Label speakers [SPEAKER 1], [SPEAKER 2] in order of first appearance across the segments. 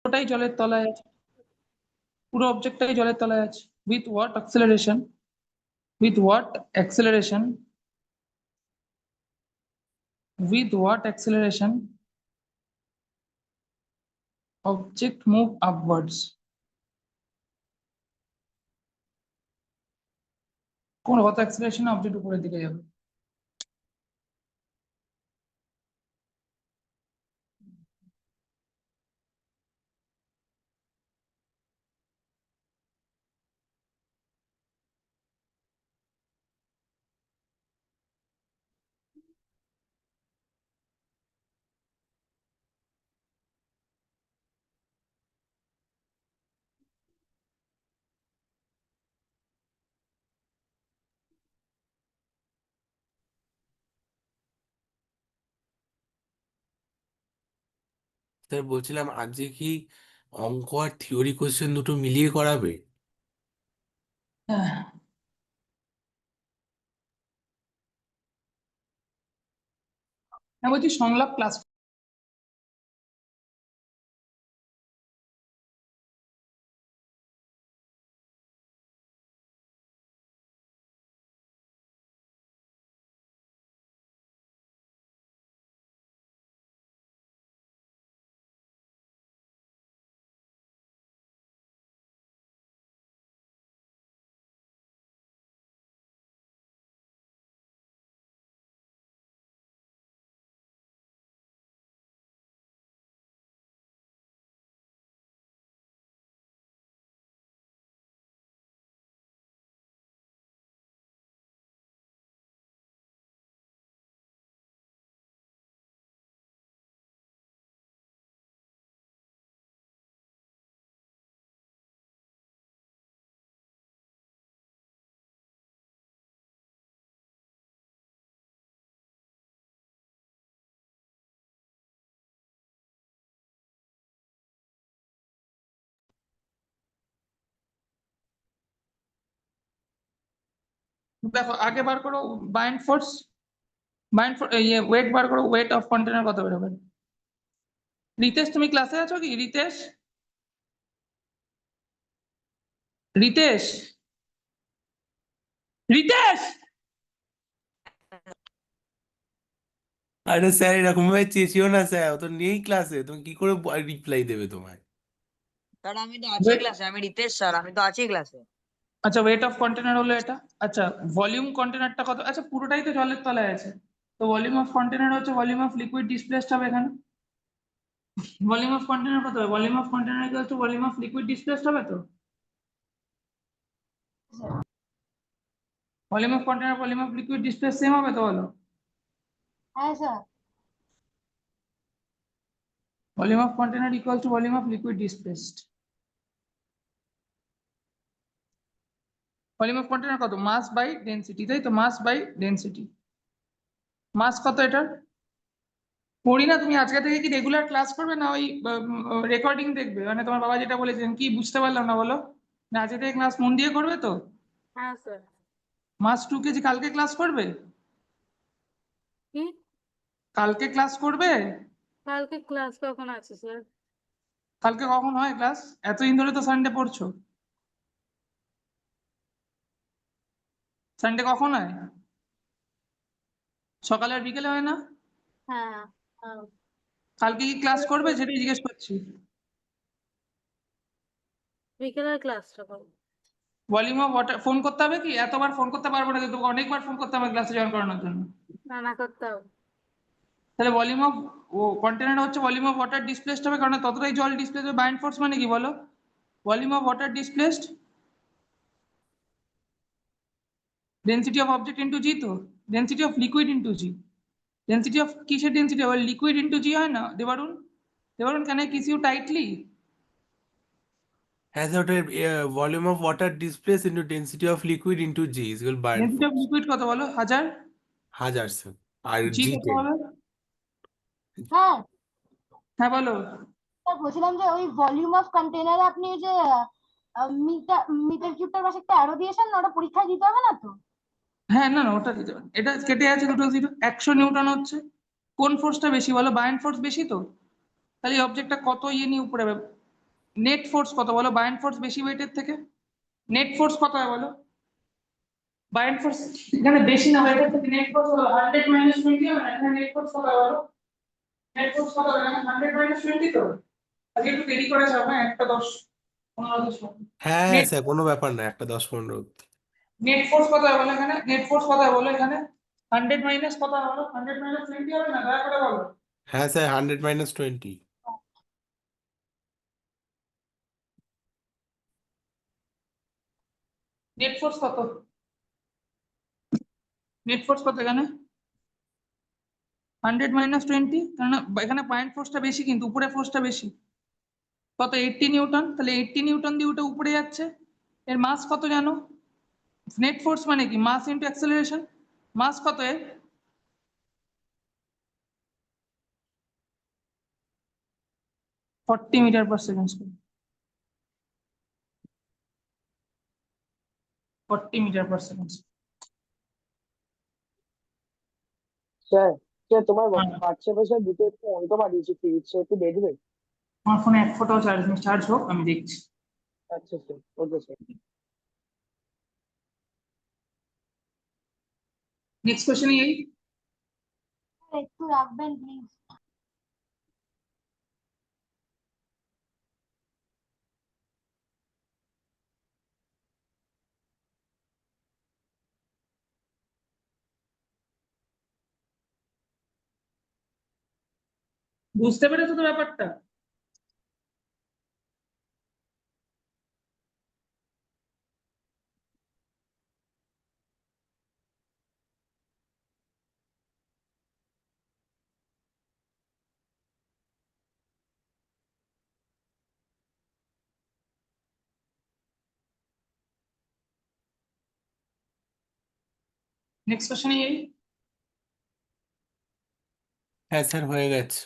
[SPEAKER 1] পুরোটাই জলের তলায় আছে, পুরো অবজেক্টটাই জলের তলায় আছে। With what acceleration, with what acceleration, with what acceleration object move upwards? কোন কত অ্যাক্সেলারেশন অবজেক্ট উপরের দিকে যাবে?
[SPEAKER 2] স্যার বলছিলাম আজকে কি অঙ্ক আর থিওরি কোশ্চেন দুটো মিলিয়ে করাবে?
[SPEAKER 1] হ্যাঁ বলছি সংলাপ ক্লাস। দেখো আগে বার করো বাইন্ড ফোর্স, ওয়েট বার করো, ওয়েট অফ কন্টেনার কত বেরোবে? রিতেশ তুমি ক্লাসে আছো কি? রিতেশ, রিতেশ, রিতেশ।
[SPEAKER 2] আরে স্যার এরকম ভাবে চেঁচিও না স্যার, ও তো নেই ক্লাসে, তুমি কি করে রিপ্লাই দেবে তোমায়?
[SPEAKER 3] স্যার আমি তো আছি ক্লাসে, আমি রিতেশ স্যার, আমি তো আছি ক্লাসে।
[SPEAKER 1] আচ্ছা ওয়েট অফ কন্টেনার হলো এটা। আচ্ছা ভলিউম কন্টেনারটা কত? আচ্ছা পুরোটাই তো জলের তলায় আছে, তো ভলিউম অফ কন্টেনার হচ্ছে ভলিউম অফ লিকুইড ডিসপ্লেসড হবে এখানে। ভলিউম অফ কন্টেনার কত হবে? Volume of container equal to volume of liquid displaced হবে তো। Volume of container volume of liquid displace same হবে তো, বলো।
[SPEAKER 4] হ্যাঁ sir.
[SPEAKER 1] Volume of container equal to volume of liquid displaced. Volume of container কত? মাস by density, তাই তো, মাস by density. মাস কত এটার? পড়ি না তুমি আজকে থেকে কি রেগুলার ক্লাস করবে না ওই রেকর্ডিং দেখবে? মানে তোমার বাবা যেটা বলেছেন কি বুঝতে পারলাম না, বলো। না আজকে থেকে ক্লাস মন দিয়ে করবে তো?
[SPEAKER 4] হ্যাঁ স্যার।
[SPEAKER 1] মাস 2 কেজি কালকে ক্লাস করবে?
[SPEAKER 4] কি?
[SPEAKER 1] কালকে ক্লাস করবে?
[SPEAKER 4] কালকে ক্লাস কখন আছে স্যার?
[SPEAKER 1] কালকে কখন হয় ক্লাস? এতদিন ধরে তো সানডে পড়ছো, সানডে কখন হয়? সকালে আর বিকেলে হয় না?
[SPEAKER 4] হ্যাঁ হ্যাঁ।
[SPEAKER 1] কালকে কি ক্লাস করবে সেটাই জিজ্ঞেস করছি।
[SPEAKER 4] বিকেলের ক্লাসটা করো।
[SPEAKER 1] ভলিউম অফ ওয়াটার ফোন করতে হবে কি? এতবার ফোন করতে পারবো না, কিন্তু অনেকবার ফোন করতে হবে ক্লাসে জয়েন করানোর জন্য।
[SPEAKER 4] না না, করতে হবে।
[SPEAKER 1] তাহলে ভলিউম অফ কন্টেনার হচ্ছে ভলিউম অফ ওয়াটার ডিসপ্লেসড হবে, কারণ ততটাই জল ডিসপ্লেস হবে। বাইন্ড ফোর্স মানে কি বলো? Volume of water displaced density of object into g, তো density of liquid into g. Density of কিসের ডেন্সিটি হবে? লিকুইড ইন্টু জি হয় না Debarun? Debarun can I kiss you tightly?
[SPEAKER 2] হ্যাঁ স্যার, ওটা volume of water displace into density of liquid into g equal burn
[SPEAKER 1] density of
[SPEAKER 2] force.
[SPEAKER 1] Liquid কত বলো? 1000।
[SPEAKER 2] 1000 sir. আর
[SPEAKER 1] জি
[SPEAKER 2] জি
[SPEAKER 1] কত
[SPEAKER 2] 10।
[SPEAKER 1] হবে?
[SPEAKER 4] হ্যাঁ
[SPEAKER 1] হ্যাঁ বলো।
[SPEAKER 4] স্যার, বলছিলাম যে ওই ভলিউম অফ কন্টেনারে আপনি ওই যে মিটার মিটার কিউবটার পাশে একটা অ্যারো দিয়েছেন না, ওটা পরীক্ষায় দিতে হবে না তো?
[SPEAKER 1] হ্যাঁ না না ওটা দিতে পারেন, এটা কেটে আছে দুটো জিরো। 100 নিউটন হচ্ছে। কোন ফোর্সটা বেশি বলো? বায়ান্ড ফোর্স বেশি তো। তাহলে এই অবজেক্টটা কত ইয়ে নিয়ে উপরে যাবে? নেট ফোর্স কত বলো, বায়ান্ট ফোর্স বেশি ওয়েটের থেকে, নেট ফোর্স কত হয় বলো, বায়ান্ট ফোর্স এখানে বেশি না ওয়েটের থেকে, নেট ফোর্স হলো 100 মাইনাস 20 হবে না, এখানে নেট ফোর্স কত হয় বলো, নেট ফোর্স কত হবে, 100 মাইনাস 20 তো, আজকে একটু দেরি করে যাও, হ্যাঁ একটা 10 15 10
[SPEAKER 2] হ্যাঁ হ্যাঁ
[SPEAKER 1] নেট
[SPEAKER 2] স্যার, কোনো ব্যাপার না, একটা 10-15 অব্দি।
[SPEAKER 1] নেট ফোর্স কত হয় বলো, এখানে নেট ফোর্স কত হয় বলো, এখানে 100 মাইনাস কত হয় বলো, 100 মাইনাস 20 হবে না, দয়া করে বলো।
[SPEAKER 2] হ্যাঁ স্যার, 100 - 20।
[SPEAKER 1] নেট ফোর্স কত, নেট ফোর্স কত এখানে 100 মাইনাস 20, কারণ এখানে পয়েন্ট ফোর্সটা বেশি, কিন্তু উপরে ফোর্সটা বেশি, কত 80 নিউটন, তাহলে 80 নিউটন দিয়ে ওটা উপরে যাচ্ছে, এর মাস কত জানো, নেট ফোর্স মানে কি মাস ইনটু অ্যাক্সেলারেশন, মাস কত এর 40 meter per second square, 40 meter per second.
[SPEAKER 5] Sir sir তোমার হোয়াটসঅ্যাপে স্যার দুটো একটু অঙ্ক পাঠিয়েছি প্লিজ, স্যার একটু দেখবে?
[SPEAKER 1] আমার ফোনে এক ফোঁটাও চার্জ নেই, চার্জ হোক আমি দেখছি।
[SPEAKER 5] আচ্ছা sir, okay sir.
[SPEAKER 1] Next question এই,
[SPEAKER 4] একটু রাখবেন প্লিজ।
[SPEAKER 1] বুঝতে পেরেছো তো ব্যাপারটা, নেক্সট কোশ্চেন এই,
[SPEAKER 2] হ্যাঁ স্যার, হয়ে গেছে।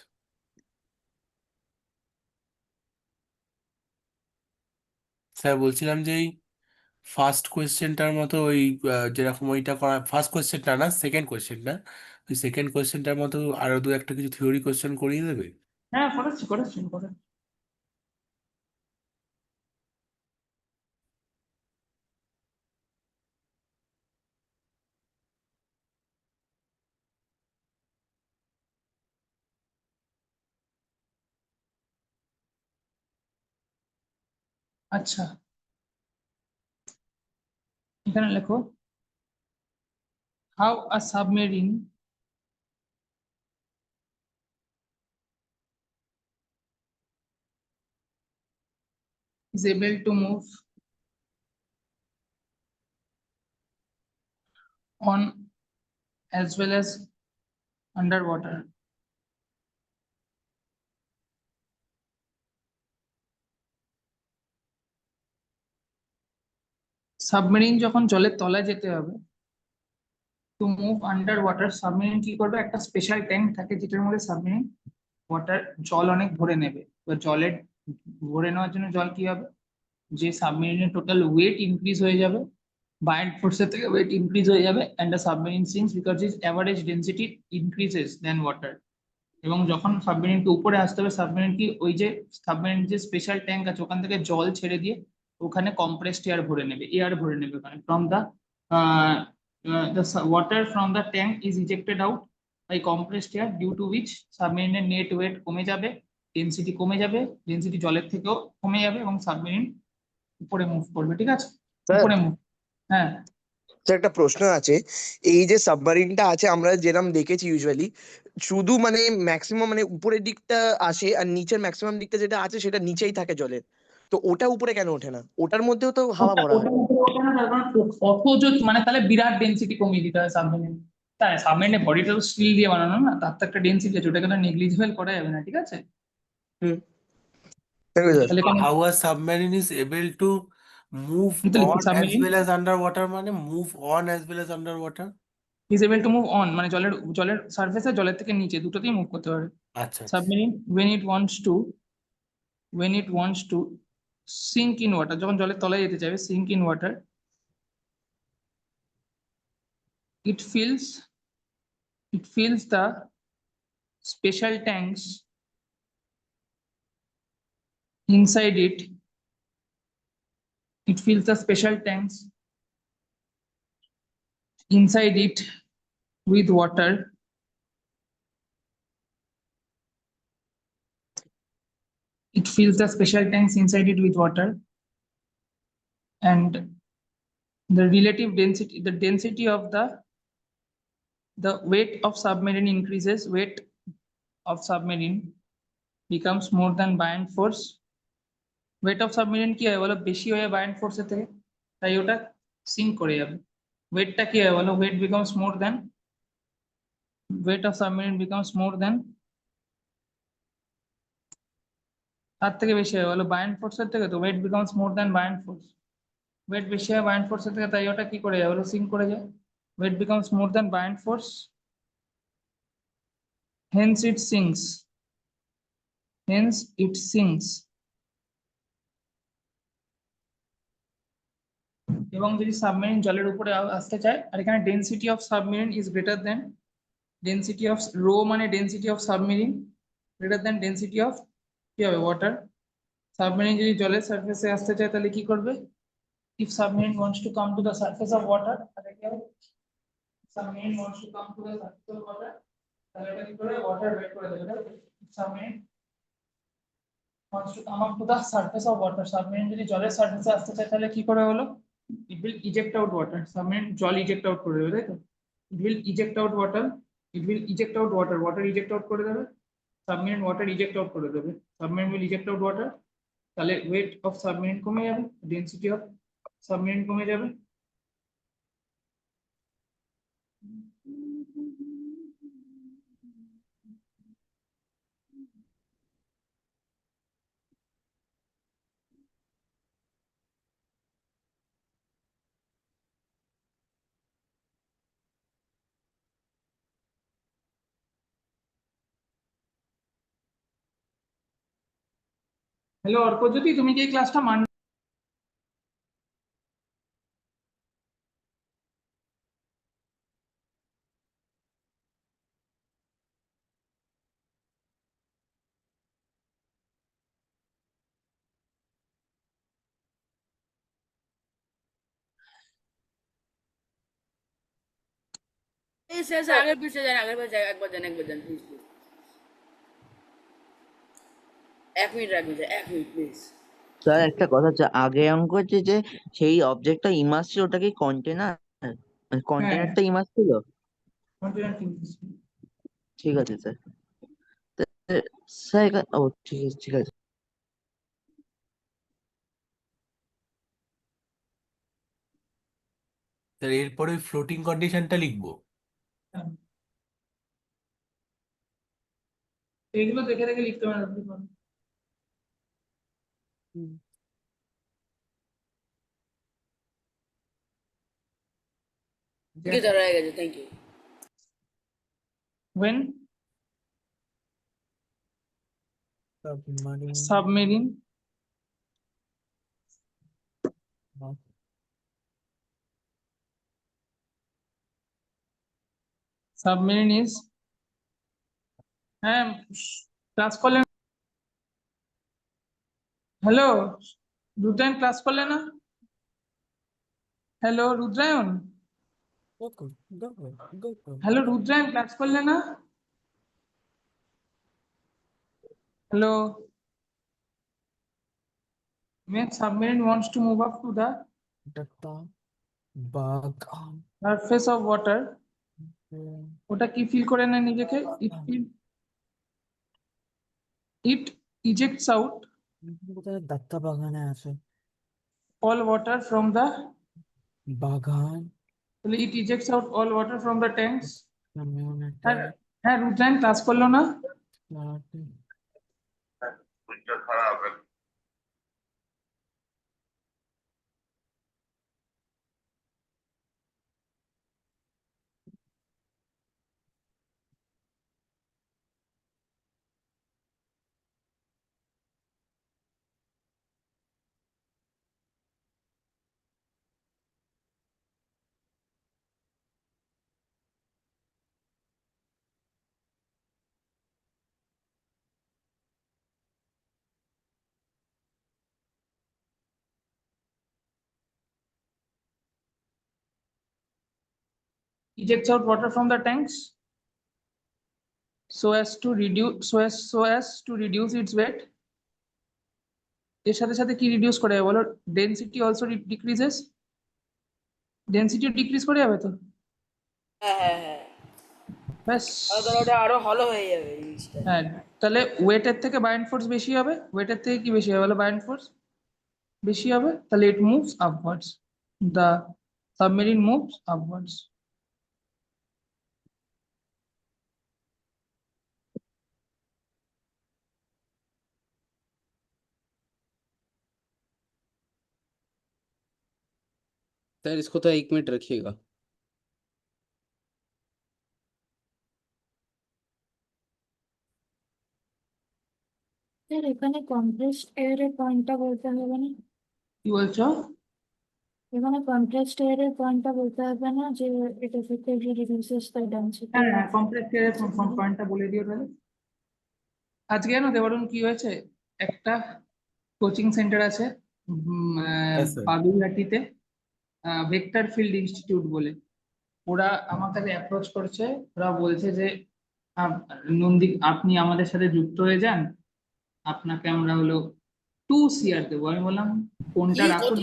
[SPEAKER 2] স্যার বলছিলাম যে এই ফার্স্ট কোয়েশ্চেনটার মতো ওই যেরকম ওইটা করা, ফার্স্ট কোয়েশ্চেনটা না, সেকেন্ড কোয়েশ্চেনটা, ওই সেকেন্ড কোয়েশ্চেনটার মতো আরো দু একটা কিছু থিওরি কোয়েশ্চেন করিয়ে দেবে।
[SPEAKER 1] হ্যাঁ করেছি করেছি করেছি। আচ্ছা এখানে লেখো, how a submarine is able to move on as well as underwater. Submarine যখন জলের তলায় যেতে হবে, to move under water, submarine কি করবে, একটা স্পেশাল ট্যাঙ্ক থাকে যেটার মধ্যে সাবমেরিন ওয়াটার জল অনেক ভরে নেবে, এবার জলের ভরে নেওয়ার জন্য জল কি হবে, যে সাবমেরিনের টোটাল ওয়েট ইনক্রিজ হয়ে যাবে, বায়ান্ট ফোর্সের থেকে ওয়েট ইনক্রিজ হয়ে যাবে, and the submarine sinks because is average density increases then water. এবং যখন সাবমেরিনকে উপরে আসতে হবে, সাবমেরিন কি ওই যে সাবমেরিন যে স্পেশাল ট্যাঙ্ক আছে ওখান থেকে জল ছেড়ে দিয়ে ওখানে কম্প্রেসড এয়ার ভরে নেবে, এয়ার ভরে নেবে ওখানে, from the water from the tank is ejected out by compressed air, due to which সাবমেরিনের নেট ওয়েট কমে যাবে, ডেন্সিটি কমে যাবে, ডেন্সিটি জলের থেকেও কমে যাবে এবং সাবমেরিন উপরে মুভ করবে, ঠিক আছে,
[SPEAKER 5] স্যার
[SPEAKER 1] উপরে মুভ। হ্যাঁ
[SPEAKER 5] স্যার একটা প্রশ্ন আছে, এই যে সাবমারিনটা আছে আমরা যেরকম দেখেছি ইউজুয়ালি, শুধু মানে ম্যাক্সিমাম মানে উপরের দিকটা আসে আর নিচের ম্যাক্সিমাম দিকটা যেটা আছে সেটা নিচেই থাকে জলের, তো ওটা উপরে কেন ওঠে না? ওটার মধ্যেও তো হাওয়া ভরা হয়।
[SPEAKER 1] ওটার উপরে ওঠে না, তার কারণ অত মানে তাহলে বিরাট ডেন্সিটি কমিয়ে দিতে হয় সাবমেরিন, তাই সাবমেরিনের বডিটা তো স্টিল দিয়ে বানানো না, তার তো একটা ডেন্সিটি আছে, ওটাকে তো নেগলিজিবল করা যাবে না, ঠিক আছে।
[SPEAKER 5] Hmm, thank you sir.
[SPEAKER 1] তাহলে এখানে
[SPEAKER 2] how a submarine is able to move
[SPEAKER 1] কিন্তু লিখি
[SPEAKER 2] on as
[SPEAKER 1] submarine
[SPEAKER 2] well as under water, মানে move on as well as under water.
[SPEAKER 1] Is able to move on মানে জলের জলের সারফেসে, জলের থেকে নিচে দুটোতেই মুভ করতে পারে।
[SPEAKER 2] আচ্ছা আচ্ছা।
[SPEAKER 1] Submarine when it wants to sink in water, যখন জলের তলায় যেতে চাইবে, sink in water, it fills the special tanks Inside it fills the special tanks. Inside it with water. It fills the special tanks inside it with water. And the relative density, the density of the weight of submarine increases, weight of submarine becomes more than buoyant force. Weight of submarine কি হয় বলো, বেশি হয়ে buoyant force এর থেকে, তাই ওটা sync করে যাবে। ওয়েটটা কি হয় বলো, weight becomes more than, weight of submarine becomes more than, তার থেকে বেশি হয় বলো buoyant force এর থেকে, তো weight becomes more than buoyant force, weight বেশি হয় buoyant force এর থেকে, তাই ওটা কি করে যায় বলো, সিঙ্ক করে যায়। weight becomes more than buoyant force, hence it sinks, hence it sinks। এবং যদি সাবমেরিন জলের উপরে আসতে চায়, আর এখানে density of submarine is greater than density of rho, মানে density of submarine greater than density of কি হবে ওয়াটার। সাবমেরিন যদি জলের সারফেসে আসতে চায় তাহলে কি করবে, if submarine wants to come to the surface of water, তাহলে কি হবে, submarine wants to come to the surface of water, তাহলে এটা কি করে ওয়াটার ওয়েট করে দেবে, submarine wants to come up to the surface of water, submarine যদি জলের সারফেসে আসতে চায় তাহলে কি করে হলো, it will eject out water, submarine জল ইজেক্ট আউট করে দেবে, তাই তো, it will eject out water, it will eject out water, water eject out করে দেবে, সাবমেরিন ওয়াটার ইজেক্ট আউট করে দেবে, submarine will eject out water, তাহলে ওয়েট অফ সাবমেরিন কমে যাবে, ডেনসিটি অফ সাবমেরিন কমে যাবে। হ্যালো অর্কজ্যোতি, তুমি কি এই ক্লাসটা
[SPEAKER 3] স্যার আগের পিছিয়ে যান, আগের পিছিয়ে একবার যান প্লিজ প্লিজ। 1 মিনিট রাখবেন স্যার, 1 মিনিট প্লিজ।
[SPEAKER 6] স্যার একটা কথা হচ্ছে, আগের অঙ্ক হচ্ছে যে সেই অবজেক্টটা ইমার্স ছিল, ওটা কি কন্টেনার, কন্টেনারটা ইমার্স ছিল? ঠিক আছে স্যার। স্যার ও ঠিক আছে ঠিক আছে।
[SPEAKER 2] তাহলে এরপরে ফ্লোটিং কন্ডিশনটা লিখবো।
[SPEAKER 1] এগুলো দেখে দেখে লিখতে পারেন।
[SPEAKER 3] ঠিক আছে হয়ে গেছে, thank you.
[SPEAKER 1] when submarine submarine is, হ্যাঁ ক্লাস করলেন, হ্যালো রুদ্রায়ণ ক্লাস করলে না, hello Rudrayan, hello Rudrayan class করলে না, hello, when submarine wants to move up to the surface of water, ওটা কি ফিল করে না নিজেকে, it ejects out
[SPEAKER 6] দাত্তা বাগানে আছে
[SPEAKER 1] all water from the,
[SPEAKER 6] বাগান,
[SPEAKER 1] তাহলে it ejects out all water from the tanks। হ্যাঁ হ্যাঁ রুদ্রায়ণ ক্লাস করলো না, ejects out water from the tanks so as to reduce its weight. এর সাথে সাথে কি রিডিউস করে বলো, density also decreases, density decrease করে যাবে তো
[SPEAKER 3] হ্যাঁ হ্যাঁ হ্যাঁ
[SPEAKER 1] ব্যাস।
[SPEAKER 3] তাহলে ওটা আরো ভালো হয়ে যাবে জিনিসটা।
[SPEAKER 1] হ্যাঁ, তাহলে ওয়েটের থেকে বায়ান্ট ফোর্স বেশি হবে, ওয়েটের থেকে কি বেশি হবে বলো, বায়ান্ট ফোর্স বেশি হবে, তাহলে it moves upwards, the submarine moves upwards.
[SPEAKER 7] Sir इसको तो 1 मिनट रखिएगा।
[SPEAKER 8] স্যার এখানে কম্প্রেসড এয়ারের পয়েন্টটা বলতে হবে না?
[SPEAKER 1] কি বলছো?
[SPEAKER 8] এখানে কম্প্রেসড এয়ারের পয়েন্টটা বলতে হবে না যে ইট এফেক্টিভলি রিডিউসেস দ্য ডেনসিটি?
[SPEAKER 1] হ্যাঁ হ্যাঁ, কমপ্লেক্স এর পয়েন্টটা বলে দিও তাহলে। আজকে জানো দেবরুণ কি হয়েছে, একটা কোচিং সেন্টার আছে
[SPEAKER 7] Yes, sir.
[SPEAKER 1] বাগুইহাটিতে, ভেক্টর ফিল্ড ইনস্টিটিউট বলে, ওরা আমাকে অ্যাপ্রোচ করছে, ওরা বলছে যে নন্দী আপনি আমাদের সাথে যুক্ত হয়ে যান, আপনাকে আমরা হলো 2 CR দেবো। আমি বললাম কোনটা রাখুন,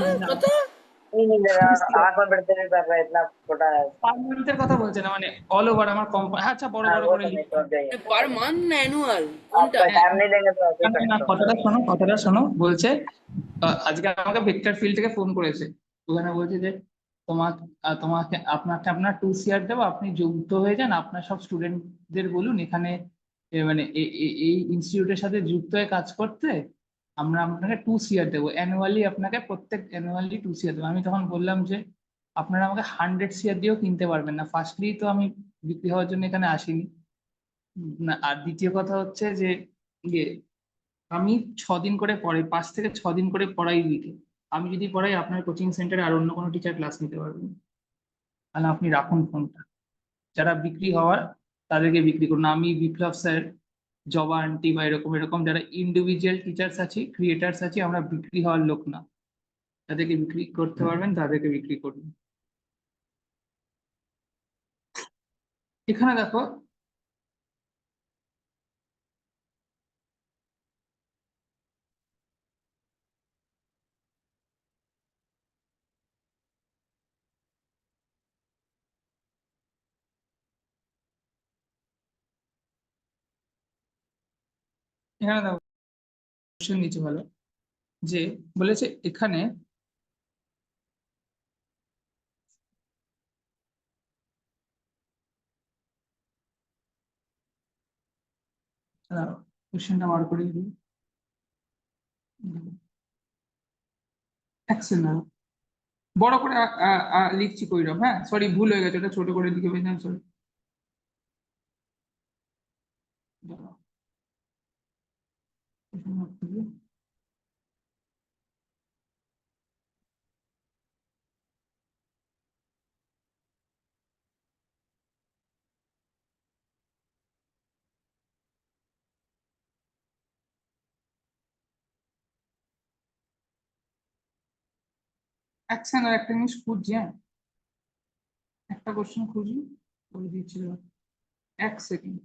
[SPEAKER 1] পার্মানেন্টের কথা বলছে না, মানে অল ওভার আমার কোম্পানি। আচ্ছা বড় বড় করে লিখতে হবে।
[SPEAKER 3] পার মান্থ না অ্যানুয়াল কোনটা?
[SPEAKER 1] না, কথাটা শোনো, বলছে আজকে আমাকে ভেক্টর ফিল্ড থেকে ফোন করেছে, ওখানে বলছে যে আপনাকে আপনার 2 CR দেবো, আপনি যুক্ত হয়ে যান, আপনার সব স্টুডেন্টদের বলুন এখানে মানে এই ইনস্টিটিউটের সাথে যুক্ত হয়ে কাজ করতে, আমরা আপনাকে 2 CR দেবো অ্যানুয়ালি, আপনাকে প্রত্যেক অ্যানুয়ালি 2 CR দেবো। আমি তখন বললাম যে আপনারা আমাকে 100 CR দিয়েও কিনতে পারবেন না, ফার্স্টলি তো আমি বিক্রি হওয়ার জন্য এখানে আসিনি না, আর দ্বিতীয় কথা হচ্ছে যে ইয়ে আমি 6 দিন করে পড়াই, 5 থেকে 6 দিন করে পড়াই উইকে। আমি যদি পড়াই আপনার কোচিং সেন্টারে আর অন্য কোনো টিচার ক্লাস নিতে পারবেন না। তাহলে আপনি রাখুন ফোনটা, যারা বিক্রি হওয়ার তাদেরকে বিক্রি করুন। আমি বিপ্লব স্যার, জবা আন্টি বা এরকম এরকম যারা ইন্ডিভিজুয়াল টিচার্স আছি, ক্রিয়েটার্স আছি, আমরা বিক্রি হওয়ার লোক না, তাদেরকে বিক্রি করতে পারবেন তাদেরকে বিক্রি করুন। এখানে দেখো এখানে দেখো কোশ্চেন নিচে ভালো, যে বলেছে এখানে কোশ্চেনটা বার করে দিই, বড় করে লিখছি কইরব, হ্যাঁ সরি ভুল হয়ে গেছে, ওটা ছোট করে লিখে ফেললাম, সরি। অ্যাকশন আর একটা জিনিস খুঁজছি, হ্যাঁ একটা কোশ্চেন খুঁজি, বলে দিচ্ছিল 1 সেকেন্ড।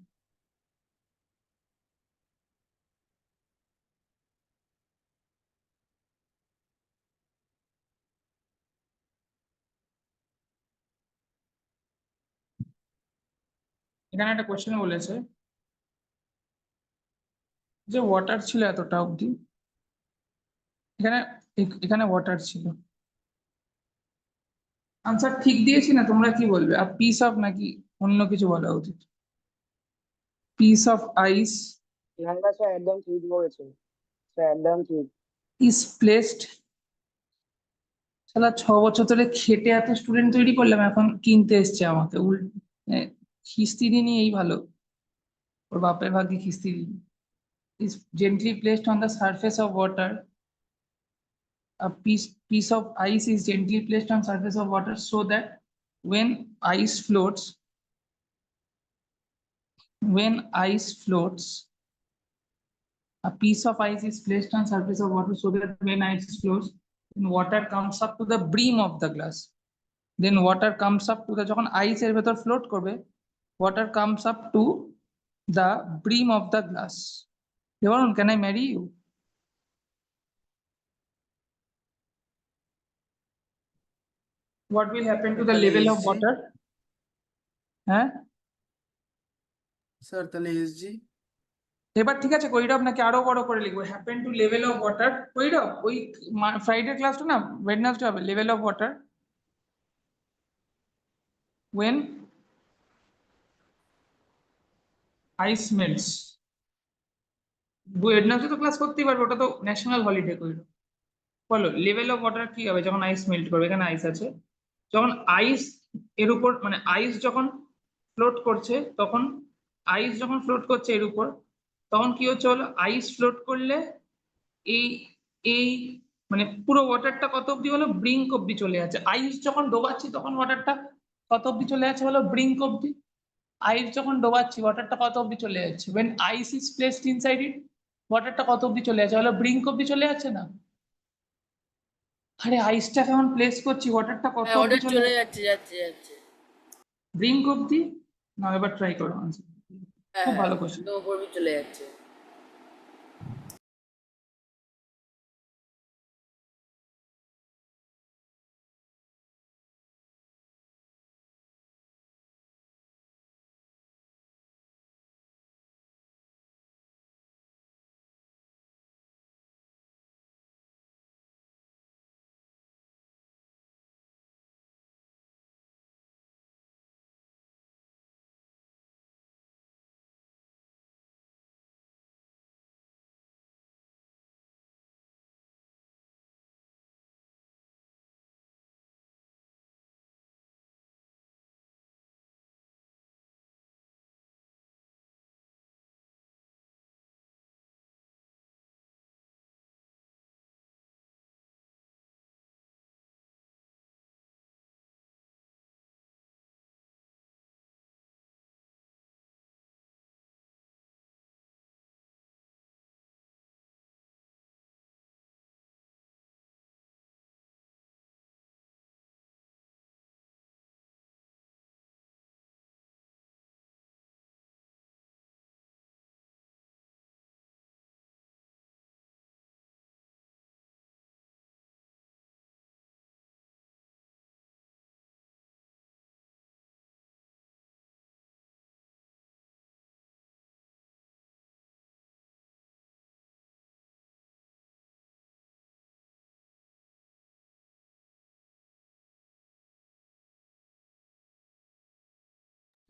[SPEAKER 1] এখানে একটা কোশ্চেন বলেছে যে ওয়াটার ছিল এতটা অবধি, এখানে এখানে ওয়াটার ছিল, আনসার ঠিক দিয়েছি না, তোমরা কি বলবে? আর পিস অফ নাকি অন্য কিছু বলা উচিত? পিস অফ আইস
[SPEAKER 3] একদম ঠিক বলেছেন স্যার, একদম ঠিক।
[SPEAKER 1] is placed, সালা 6 বছর ধরে খেটে এত স্টুডেন্ট তৈরি করলাম, এখন কিনতে এসছে আমাকে খিস্তি দিনই এই ভালো, ওর বাপের ভাগ্যে খিস্তি দিন। is gently placed on the surface of water, a piece of ice is gently placed on surface of water so that when ice floats, a piece of ice is placed on surface of water so that when ice flows, water comes up to the brim of the glass. Then water comes up to the, যখন ice এর ভেতর float করবে, water comes up to the brim of the glass. Debarun, can I marry you? What will happen to the
[SPEAKER 7] তাহলে
[SPEAKER 1] level of
[SPEAKER 7] SG?
[SPEAKER 1] water? হ্যাঁ,
[SPEAKER 7] sir তাহলে SG?
[SPEAKER 1] এবার ঠিক আছে, কৈরব নাকি আরো বড় করে লিখবো? Happen to level of water. Kairab, ওই ফ্রাইডে ক্লাসটা না ওয়েডনেসডে হবে। Level of water when ice melts। Wednesday তো ক্লাস করতেই পারবে, ওটা তো ন্যাশনাল হলিডে। কৈরব বলো, লেভেল অফ ওয়াটার কি হবে যখন আইস মেল্ট করবে? এখানে আইস আছে, যখন আইস এর উপর মানে আইস যখন ফ্লোট করছে, তখন আইস যখন ফ্লোট করছে এর উপর, তখন কি হচ্ছে বলো? আইস ফ্লোট করলে এই এই মানে পুরো ওয়াটারটা কত অব্দি বলো? ব্রিঙ্ক অব্দি চলে যাচ্ছে। আইস যখন ডোবাচ্ছি তখন ওয়াটারটা কত অব্দি চলে যাচ্ছে বলো? ব্রিঙ্ক অব্দি। আইস যখন ডোবাচ্ছি ওয়াটারটা কত অব্দি চলে যাচ্ছে? when ice is placed inside it, ওয়াটারটা কত অব্দি চলে যাচ্ছে বলো? ব্রিঙ্ক অব্দি চলে যাচ্ছে না? আরে আইসটা কেমন প্লেস করছি, ওয়াটারটা কত
[SPEAKER 9] হ্যাঁ,
[SPEAKER 1] অব্দি
[SPEAKER 9] ওটা
[SPEAKER 1] চলে
[SPEAKER 9] চলে যাচ্ছে যাচ্ছে যাচ্ছে।
[SPEAKER 1] ব্রিঙ্ক অব্দি? না, এবার ট্রাই করো answer। খুব
[SPEAKER 9] হ্যাঁ,
[SPEAKER 1] ভালো কোশ্চেন।
[SPEAKER 9] একদম উপর অব্দি চলে যাচ্ছে।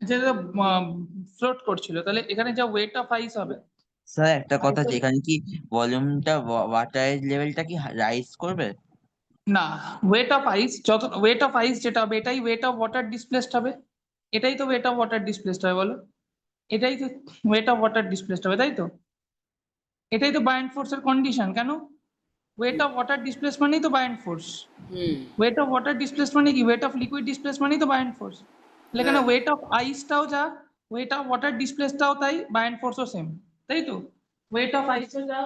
[SPEAKER 1] যেটা ফ্লোট করছিল, তাহলে এখানে যা ওয়েট অফ আইস হবে।
[SPEAKER 6] স্যার একটা কথা,
[SPEAKER 1] আইসের-
[SPEAKER 6] যেখানে কি ভলিউমটা ওয়াটারের লেভেলটা কি রাইজ করবে?
[SPEAKER 1] না, ওয়েট অফ আইস, যত ওয়েট অফ আইস যেটা হবে এটাই ওয়েট অফ ওয়াটার ডিসপ্লেসড হবে। এটাই তো ওয়েট অফ ওয়াটার ডিসপ্লেসড হবে বলো? এটাই তো ওয়েট অফ ওয়াটার ডিসপ্লেসড হবে, তাই তো? এটাই তো বায়ান্ট ফোর্সের কন্ডিশন। কেন? ওয়েট অফ ওয়াটার ডিসপ্লেস মানেই তো buoyant force.
[SPEAKER 9] Hmm.
[SPEAKER 1] Weight of water displace মানে কি? ওয়েট অফ লিকুইড ডিসপ্লেস মানেই তো বায়ান্ট ফোর্স। তাহলে এখানে
[SPEAKER 9] হ্যাঁ।
[SPEAKER 1] ওয়েট অফ আইসটাও যা, ওয়েট অফ ওয়াটার ডিসপ্লেসটাও তাই, বায়ান্ট ফোর্সও সেম, তাই তো? ওয়েট অফ আইসও যা,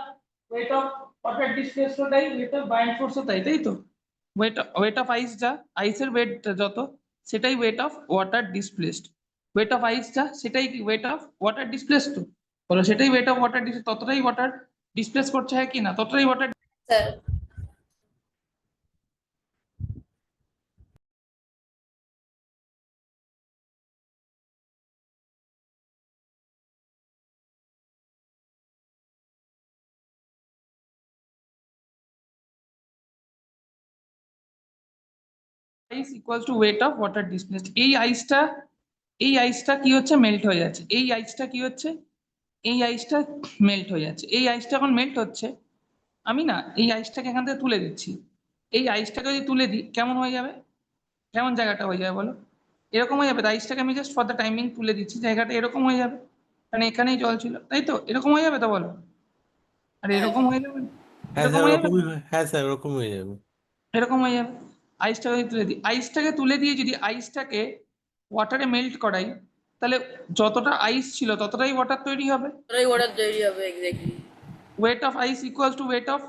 [SPEAKER 1] ওয়েট অফ ওয়াটার ডিসপ্লেসও তাই, ওয়েট অফ বায়ান্ট ফোর্সও তাই, তাই তো? ওয়েট অফ আইস যা, আইসের ওয়েট যত, সেটাই weight of water displaced. Weight of ice যা, সেটাই কি ওয়েট অফ ওয়াটার ডিসপ্লেসড তো? বলো, সেটাই ওয়েট অফ ওয়াটার ডিসপ্লেস, ততটাই ওয়াটার ডিসপ্লেস করছে, হ্যাঁ কি না? ততটাই water.
[SPEAKER 9] Sir
[SPEAKER 1] ice equals to weight of water displaced. এই আইসটা কি হচ্ছে? মেল্ট হয়ে যাচ্ছে। এই আইসটা কি হচ্ছে? এই আইসটা মেল্ট হয়ে যাচ্ছে। এই আইসটা এখন মেল্ট হচ্ছে। আমি না এই আইসটাকে এখান থেকে তুলে দিচ্ছি। এই আইসটাকে যদি তুলে দিই কেমন হয়ে যাবে? কেমন জায়গাটা হয়ে যাবে বলো? এরকম হয়ে যাবে। আইসটাকে আমি জাস্ট ফর দ্য টাইমিং তুলে দিচ্ছি, জায়গাটা এরকম হয়ে যাবে, কারণ এখানেই জল ছিল, তাই তো? এরকম হয়ে যাবে তো বলো? আর এরকম হয়ে যাবে,
[SPEAKER 2] হ্যাঁ
[SPEAKER 1] এরকম
[SPEAKER 2] স্যার,
[SPEAKER 1] হয়ে যাবে,
[SPEAKER 2] ওরকমই হ্যাঁ স্যার, ওরকম হয়ে যাবে।
[SPEAKER 1] এরকম হয়ে যাবে। আইসটাকে যদি তুলে দিই, আইসটাকে তুলে দিয়ে যদি আইসটাকে ওয়াটারে মেল্ট করাই, তাহলে যতটা আইস ছিল ততটাই ওয়াটার তৈরি হবে।
[SPEAKER 9] ওটাই ওয়াটার তৈরি হবে exactly.
[SPEAKER 1] Weight of ice equal to weight of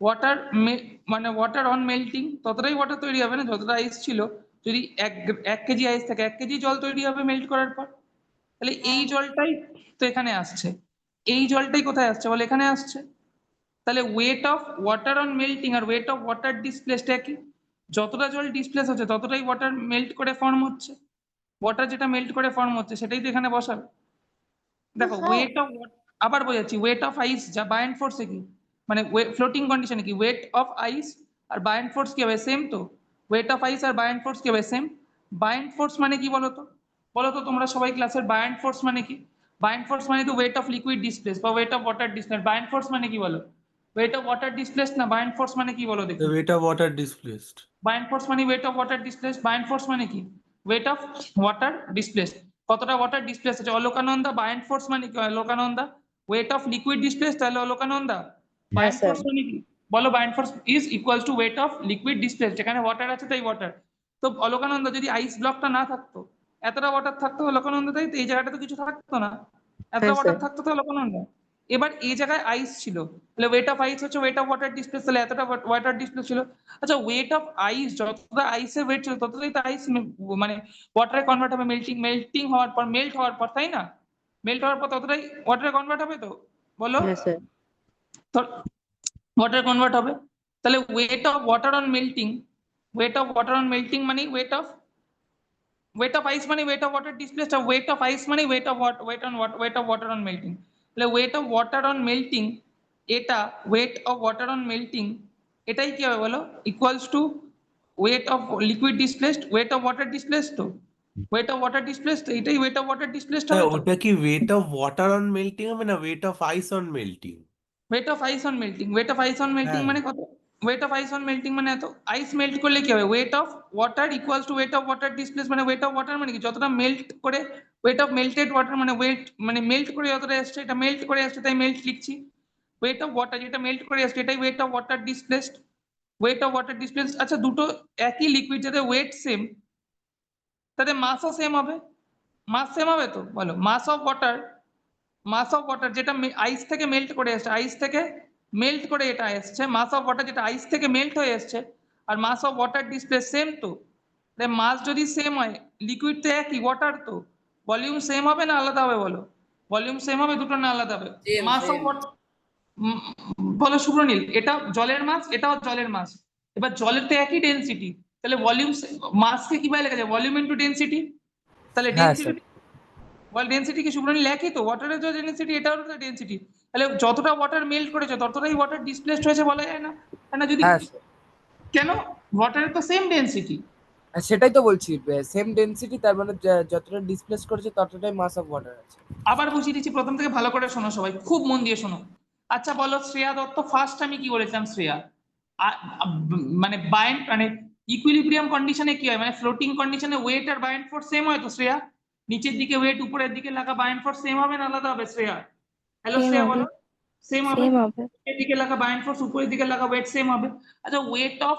[SPEAKER 1] water, মানে ওয়াটার অন মেল্টিং, ততটাই ওয়াটার তৈরি হবে না। যতটা আইস ছিল যদি 1 কেজি আইস থাকে 1 কেজি জল তৈরি হবে মেল্ট করার পর। তাহলে এই জলটাই তো এখানে আসছে, এই জলটাই কোথায় আসছে বলে এখানে আসছে। তাহলে weight of water on melting আর ওয়েট অফ ওয়াটার ডিসপ্লেসড একই, যতটা জল ডিসপ্লেস হচ্ছে ততটাই ওয়াটার মেল্ট করে ফর্ম হচ্ছে, ওয়াটার যেটা মেল্ট করে ফর্ম হচ্ছে সেটাই তো এখানে বসাবে। দেখো
[SPEAKER 4] স্যার
[SPEAKER 1] ওয়েট অফ, আবার বোঝাচ্ছি, ওয়েট অফ আইস যা বায়ান্ট ফোর্সে কি মানে ফ্লোটিং কন্ডিশনে কি ওয়েট অফ আইস আর বায়ান্ট ফোর্স কি হবে সেম, তো ওয়েট অফ আইস আর বায়ান্ট ফোর্স কি হবে সেম। বায়ান্ট ফোর্স মানে কি বলো তো তোমরা সবাই ক্লাসের বায়ান্ট ফোর্স মানে কি? বায়ান্ট ফোর্স মানে তো ওয়েট অফ লিকুইড ডিসপ্লেস বা weight of water displace. Buoyant force মানে কি বলো? ওয়েট অফ ওয়াটার ডিসপ্লেস না বায়ান্ট ফোর্স মানে কি বলো দেখি?
[SPEAKER 2] The weight of water displaced.
[SPEAKER 1] Buoyant force মানে weight of water displace, buoyant force মানে কি ওয়েট অফ ওয়াটার ডিসপ্লেস, কতটা ওয়াটার ডিসপ্লেস আছে। অলোকানন্দা বায়ান্ট ফোর্স মানে কি Alokananda? Weight of liquid displace, তাহলে অলোকানন্দা বায়ান্ট ফোর্স মানে কি বলো? Buoyant force is equals to weight of liquid displace, যেখানে ওয়াটার আছে তাই ওয়াটার। তো অলোকানন্দা যদি আইস ব্লকটা না থাকতো এতটা ওয়াটার থাকতো অলোকানন্দা, তাই তো এই জায়গাটা তো কিছু থাকতো না, এতটা ওয়াটার থাকতো তো অলোকানন্দা। এবার এই জায়গায় আইস ছিল, তাহলে ওয়েট অফ আইস হচ্ছে ওয়েট অফ ওয়াটার ডিসপ্লেস, তাহলে এতটা ওয়াটার ডিসপ্লেস ছিল। আচ্ছা ওয়েট অফ আইস, যতটা আইসের ওয়েট ছিল ততটাই তো আইস মানে ওয়াটারে কনভার্ট হবে, মেল্টিং হওয়ার পর, মেল্ট হওয়ার পর, তাই না? মেল্ট হওয়ার পর ততটাই ওয়াটারে কনভার্ট হবে, তো বলো তো ওয়াটার কনভার্ট হবে। তাহলে weight of water on melting, weight of water on melting মানে ওয়েট অফ ice মানে weight of water displaced, আর weight of ice মানে weight of water on melting। তাহলে weight of water on melting, এটা weight of water on melting এটাই কি হবে বলো? equals to weight of liquid displaced, weight of water displaced, তো weight of water displaced এটাই weight of water displaced হবে তো।
[SPEAKER 2] ওটা কি weight of water on melting হবে না weight of ice on melting?
[SPEAKER 1] weight of ice on melting, weight of ice on melting
[SPEAKER 2] হ্যাঁ।
[SPEAKER 1] মানে কত? weight of ice on melting মানে এত, আইস মেল্ট করলে কি হবে? weight of water equals to weight of water displaced, মানে weight of water মানে কি যতটা মেল্ট করে, weight of melted water মানে weight মানে মেল্ট করে যতটা আসছে, এটা মেল্ট করে আসছে তাই মেল্ট লিখছি। weight of water যেটা মেল্ট করে আসছে এটাই weight of water displaced, weight of water displaced। আচ্ছা দুটো একই লিকুইড যাদের ওয়েট সেম তাদের মাসও সেম হবে, মাস সেম হবে তো বলো। মাস অফ ওয়াটার যেটা আইস থেকে মেল্ট করে আসছে, আইস থেকে মেল্ট করে এটা আসছে, মাস অফ ওয়াটার যেটা আইস থেকে মেল্ট হয়ে আসছে, আর mass of water displace same, তো মাস যদি সেম হয় লিকুইড তো একই ওয়াটার, তো ভলিউম সেম হবে না আলাদা হবে বলো? ভলিউম সেম হবে দুটো না আলাদা হবে?
[SPEAKER 9] Same,
[SPEAKER 1] mass of
[SPEAKER 9] same.
[SPEAKER 1] Water বলো শুভ্রনীল, এটা জলের মাস এটাও জলের মাস, এবার জলের তো একই ডেনসিটি, তাহলে ভলিউম মাসকে কিভাবে লেখা যায়? ভলিউম ইনটু ডেনসিটি, তাহলে ডেনসিটি ডেনসিটি কি শুভ্রনীল একই তো? ওয়াটারের যে ডেনসিটি এটাও তো ডেনসিটি, তাহলে যতটা ওয়াটার মেল্ট করেছে ততটাই ওয়াটার ডিসপ্লেসড হয়েছে বলা যায় না? না যদি কেন, ওয়াটারের তো সেম ডেনসিটি।
[SPEAKER 10] সেটাই তো বলছি, সেম ডেনসিটি, তার মানে যতটা ডিসপ্লেস করেছে ততটাই মাস অফ ওয়াটার আছে।
[SPEAKER 1] আবার বুঝিয়ে দিচ্ছি, প্রথম থেকে ভালো করে শোনো সবাই, খুব মন দিয়ে শোনো। আচ্ছা বলো শ্রেয়া দত্ত, ফার্স্ট আমি কি বলেছিলাম শ্রেয়া? মানে বায়ান্ট মানে ইকুইলিব্রিয়াম কন্ডিশনে কি হয়, মানে ফ্লোটিং কন্ডিশনে ওয়েট আর বায়ান্ট ফোর্স সেম হয় তো শ্রেয়া? নিচের দিকে ওয়েট উপরের দিকে লাগা বায়ান্ট ফোর্স সেম হবে না আলাদা হবে শ্রেয়া? হ্যালো শ্রেয়া বলো। সেম হবে, নিচের দিকে লাগা বায়ান্ট ফোর্স উপরের দিকে লাগা ওয়েট সেম হবে। আচ্ছা ওয়েট অফ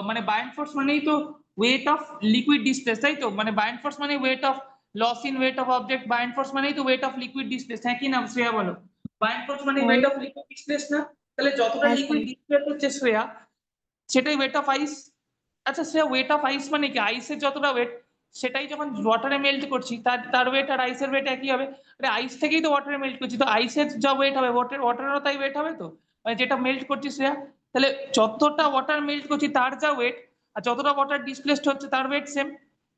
[SPEAKER 1] মানে বায়ান্ট ফোর্স মানেই তো ওয়েট অফ লিকুইড ডিসপ্লেস, তাই তো? মানে বায়ান্ট ফোর্স মানে weight of loss in weight of object, buoyant force মানেই তো ওয়েট অফ লিকুইড ডিসপ্লেস, হ্যাঁ কি না শ্রেয়া বলো? বায়ান্ট ফোর্স মানে ওয়েট অফ লিকুইড ডিসপ্লেস না? তাহলে যতটা লিকুইড ডিসপ্লেস হচ্ছে শ্রেয়া সেটাই ওয়েট অফ আইস। আচ্ছা শ্রেয়া ওয়েট অফ আইস মানে কি? আইসের যতটা ওয়েট সেটাই যখন ওয়াটারে মেল্ট করছি তার ওয়েট আর আইসের ওয়েট একই হবে। আরে আইস থেকেই তো ওয়াটারে মেল্ট করছি, তো আইসের যা ওয়েট হবে ওয়াটারেরও তাই ওয়েট হবে তো, মানে যেটা মেল্ট করছি শ্রেয়া। তাহলে যতটা ওয়াটার মেল্ট করছি তার যা ওয়েট আর যতটা ওয়াটার ডিসপ্লেসড হচ্ছে তার ওয়েট সেম।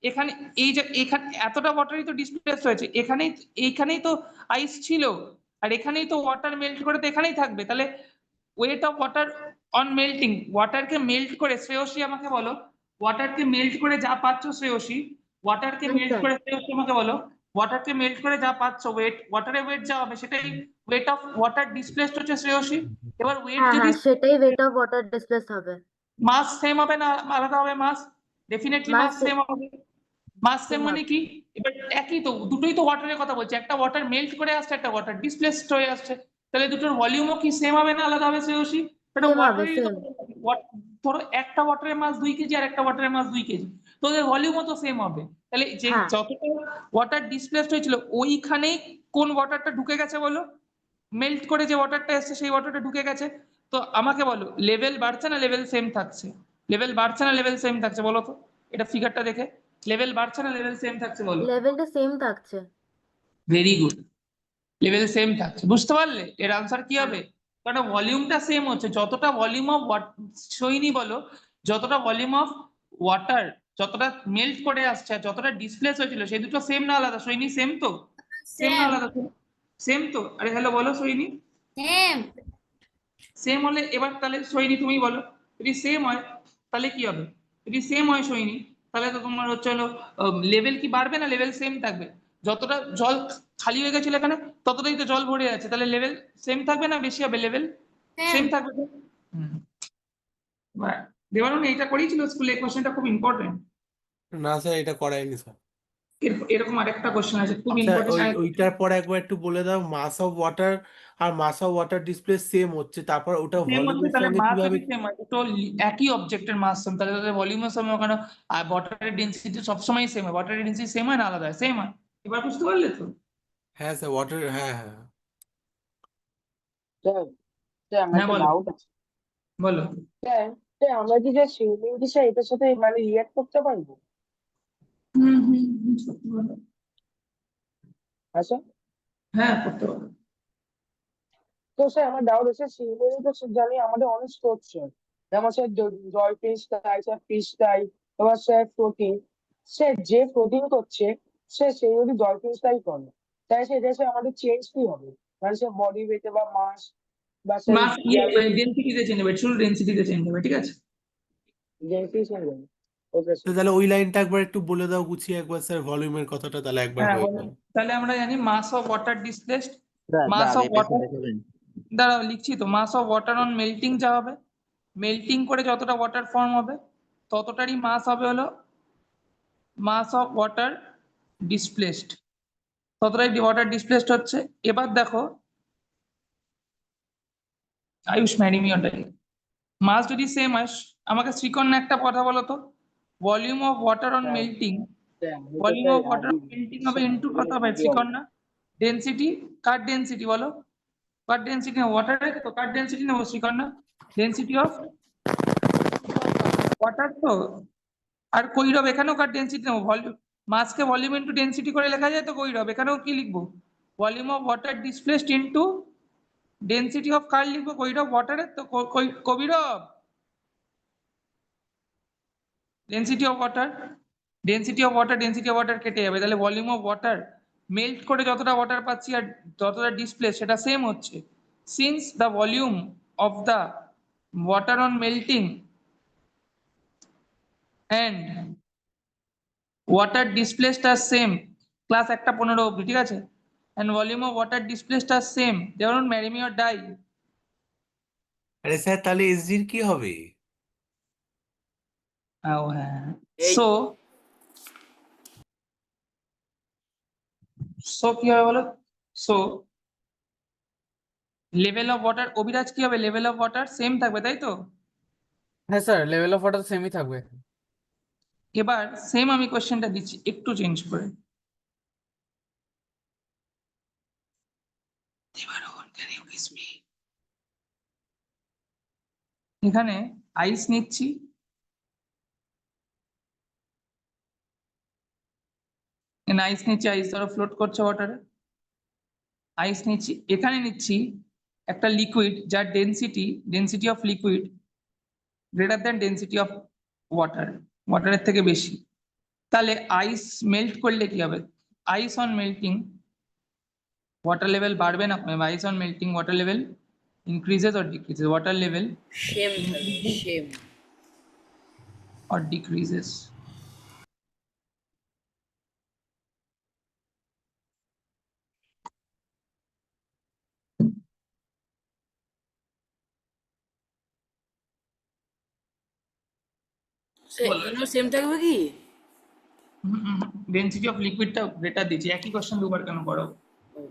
[SPEAKER 1] এখানে এই যে এখানে এতটা ওয়াটারই তো ডিসপ্লেসড হয়েছে, এইখানেই তো আইস ছিল, আর এখানেই তো ওয়াটার মেল্ট করে তো এখানেই থাকবে। তাহলে weight of water on melting, ওয়াটারকে মেল্ট করে শ্রেয়সী আমাকে বলো, ওয়াটারকে মেল্ট করে যা পাচ্ছ শ্রেয়সী, ওয়াটারকে মেল্ট করে শ্রেয়সী আমাকে বলো, ওয়াটারকে মেল্ট করে যা পাচ্ছ ওয়েট, ওয়াটারের ওয়েট যা হবে সেটাই ওয়েট অফ ওয়াটার ডিসপ্লেসড হচ্ছে শ্রেয়সী। এবার ওয়েট যদি
[SPEAKER 8] সেটাই ওয়েট অফ ওয়াটার ডিসপ্লেস হবে।
[SPEAKER 1] মাস সেম হবে না আলাদা হবে? মাস ডেফিনেটলি মাস সেম হবে। মাস সেম মানে কি? এবার একই তো, দুটোই তো ওয়াটারের কথা বলছি, একটা ওয়াটার মেল্ট করে আসছে একটা ওয়াটার ডিসপ্লেসড হয়ে আসছে, তাহলে দুটোর ভলিউমও কি সেম হবে না আলাদা হবে শ্রেয়সী? এটা ওয়াটারই ধরো একটা ওয়াটারের মাস 2 কেজি আর একটা ওয়াটারের মাস 2 কেজি, তো ওদের ভলিউমও তো সেম হবে। তাহলে যে যতটা ওয়াটার ডিসপ্লেসড হয়েছিল ওইখানেই কোন ওয়াটারটা ঢুকে গেছে বলো? মেল্ট করে যে ওয়াটারটা এসছে সেই ওয়াটারটা ঢুকে গেছে। তো আমাকে বলো লেভেল বাড়ছে না লেভেল সেম থাকছে? লেভেল বাড়ছে না লেভেল সেম থাকছে বলো তো? এটা ফিগারটা দেখে লেভেল বাড়ছে না লেভেল সেম থাকছে বলো?
[SPEAKER 8] লেভেলটা সেম থাকছে।
[SPEAKER 1] ভেরি গুড, লেভেল সেম থাকছে, বুঝতে পারলে? এর আনসার কি হবে? কারণ ভলিউমটা সেম হচ্ছে, যতটা ভলিউম অফ সইনি বলো, যতটা ভলিউম অফ ওয়াটার যতটা মেল্ট করে আসছে আর যতটা ডিসপ্লেস হয়েছিল সেই দুটো সেম না আলাদা? সইনি সেম তো? সেম না আলাদা? সেম তো? আরে হ্যালো বলো সইনি।
[SPEAKER 8] সেম।
[SPEAKER 1] সেম হলে এবার তাহলে সইনি তুমি বলো, যদি সেম হয় তাহলে কি হবে? যদি সেম হয় সইনি, তাহলে তো তোমার হচ্ছে হলো লেভেল কি বাড়বে না লেভেল সেম থাকবে? যতটা জল খালি হয়ে গেছিল এখানে ততটাই তো জল ভরে আছে, তাহলে লেভেল সেম থাকবে না বেশি হবে? লেভেল সেম থাকবে তো। দেবানুন এটা করেছিল স্কুলে, এই কোশ্চেনটা খুব ইম্পর্টেন্ট।
[SPEAKER 2] না স্যার, এটা করায়নি স্যার।
[SPEAKER 1] এরকম আরেকটা কোশ্চেন আছে খুব
[SPEAKER 2] স্যার
[SPEAKER 1] ইম্পর্টেন্ট।
[SPEAKER 2] ওইটার পরে একবার একটু বলে দাও, মাস অফ ওয়াটার আর mass of water display same হচ্ছে, তারপর ওটা
[SPEAKER 1] সেম হচ্ছে,
[SPEAKER 2] ভলিউমের
[SPEAKER 1] তাহলে
[SPEAKER 2] সঙ্গে
[SPEAKER 1] মাস
[SPEAKER 2] কিভাবে?
[SPEAKER 1] যদি সেম হয় তো একই অবজেক্টের মাস সেম, তাহলে তাদের ভলিউমের সময় ওখানে আর ওয়াটারের ডেনসিটি সবসময় সেম হয়, ওয়াটারের ডেনসিটি সেম হয় না আলাদা হয়? সেম হয়। এবার বুঝতে পারলে তো?
[SPEAKER 2] হ্যাঁ স্যার, ওয়াটার, হ্যাঁ হ্যাঁ।
[SPEAKER 10] স্যার স্যার আমার
[SPEAKER 1] হ্যাঁ
[SPEAKER 10] একটা
[SPEAKER 1] বলো
[SPEAKER 10] ডাউট আছে।
[SPEAKER 1] বলো।
[SPEAKER 10] স্যার স্যার আমরা কি যে সুইমিং কি স্যার এটার সাথে মানে রিয়াক্ট করতে পারবো?
[SPEAKER 1] সত্যি বলো।
[SPEAKER 10] আচ্ছা,
[SPEAKER 1] হ্যাঁ করতে পারো।
[SPEAKER 10] তো স্যার আমার ডাউট আছে সুইমিং তো স্যার জানি আমাদের অনেক স্পোর্টস হয়, যেমন sir dolphin style, sir fish style, আবার স্যার ফ্লোটিং। স্যার যে ফ্লোটিং করছে স্যার সে যদি ডলফিন স্টাইল করে তাহলে সেটা স্যার আমাদের চেঞ্জ কি হবে? মানে স্যার বডি ওয়েটে বা মাস বা স্যার
[SPEAKER 1] মাস
[SPEAKER 10] ইয়াতে
[SPEAKER 1] ডেনসিটিতে চেঞ্জ হবে, শুধু ডেনসিটিতে চেঞ্জ হবে, ঠিক আছে?
[SPEAKER 10] জেনেটিক্স হয়ে যাবে। ওকে
[SPEAKER 2] তো
[SPEAKER 10] স্যার।
[SPEAKER 2] তাহলে ওই লাইনটা একবার একটু বলে দাও গুছিয়ে একবার স্যার, ভলিউমের কথাটা তাহলে একবার
[SPEAKER 1] হ্যাঁ
[SPEAKER 2] হয়ে
[SPEAKER 1] বলো।
[SPEAKER 2] গেল।
[SPEAKER 1] তাহলে আমরা জানি mass of water displaced,
[SPEAKER 6] the
[SPEAKER 1] mass of
[SPEAKER 6] আগে পেছনে
[SPEAKER 1] ওয়াটার,
[SPEAKER 6] দেখাবেন।
[SPEAKER 1] দাঁড়াও লিখছি তো, mass of water on melting যা হবে, মেল্টিং করে যতটা ওয়াটার ফর্ম হবে ততটারই মাস হবে হলো মাস অফ ওয়াটার ডিসপ্লেসড, ততটাই ওয়াটার ডিসপ্লেসড হচ্ছে। এবার দেখো আয়ুষ ম্যারিমি ওটাই, মাস যদি সেম হয়, আমাকে শ্রীকন্যা একটা কথা বলো তো, volume of water on
[SPEAKER 10] sir
[SPEAKER 1] melting,
[SPEAKER 10] sir আমি তো
[SPEAKER 1] ভলিউম
[SPEAKER 10] স্যার
[SPEAKER 1] অফ ওয়াটার
[SPEAKER 10] আগে
[SPEAKER 1] অন মেল্টিং হবে
[SPEAKER 10] স্যার
[SPEAKER 1] ইনটু কত
[SPEAKER 10] আমি
[SPEAKER 1] হবে
[SPEAKER 10] আগে
[SPEAKER 1] শ্রীকন্যা? ডেনসিটি, কার ডেনসিটি বলো? কার ডেনসিটি নেবো? ওয়াটারের তো কার ডেনসিটি নেবো শ্রীকন্যা? ডেনসিটি অফ ওয়াটার তো। আর কৈরব এখানেও কার ডেনসিটি নেবো? ভলিউম, মাসকে ভলিউম ইনটু ডেনসিটি করে লেখা যায় তো কৈরব, এখানেও কি লিখবো? Volume of water displaced into density of কার লিখবো? কৈরব ওয়াটারের তো Kairab, density of water, density of water, density of water কেটে যাবে, তাহলে ভলিউম অফ ওয়াটার মেল্ট করে যতটা ওয়াটার পাচ্ছি আর যতটা ডিসপ্লে সেটা সেম হচ্ছে, since the volume of the water on melting and water displaced are same, class 1:15 অবধি, ঠিক আছে? And volume of water displaced are same, যেমন ম্যারিমিওর ডাই।
[SPEAKER 2] আরে স্যার, তাহলে এসজির কি হবে?
[SPEAKER 1] ও হ্যাঁ,
[SPEAKER 9] এই
[SPEAKER 1] সো সো কি হবে বলো? So level of water, Abhiraj কি হবে? লেভেল অফ ওয়াটার সেম থাকবে তাই তো?
[SPEAKER 7] হ্যাঁ স্যার, লেভেল অফ ওয়াটার সেমই থাকবে।
[SPEAKER 1] এবার সেম আমি কোশ্চেনটা দিচ্ছি একটু চেঞ্জ করে। এখানে আইস নিচ্ছি, আইস নিচ্ছি, আইস ধরো ফ্লোট করছে ওয়াটারে, আইস নিচ্ছি, এখানে নিচ্ছি একটা লিকুইড যার density, density of liquid greater than density of water, ওয়াটারের থেকে বেশি, তাহলে আইস মেল্ট করলে কি হবে? Ice on melting water level বাড়বে না কমে? Ice on melting water level increases or decreases? Water level
[SPEAKER 9] same থাকবে,
[SPEAKER 1] increases
[SPEAKER 9] সেম।
[SPEAKER 1] or decreases?
[SPEAKER 9] এখানেও সেম থাকবে কি?
[SPEAKER 1] ডেনসিটি অফ লিকুইডটা গ্রেটার দিচ্ছি, একই কোশ্চেন দুবার কেন করো?
[SPEAKER 9] ও,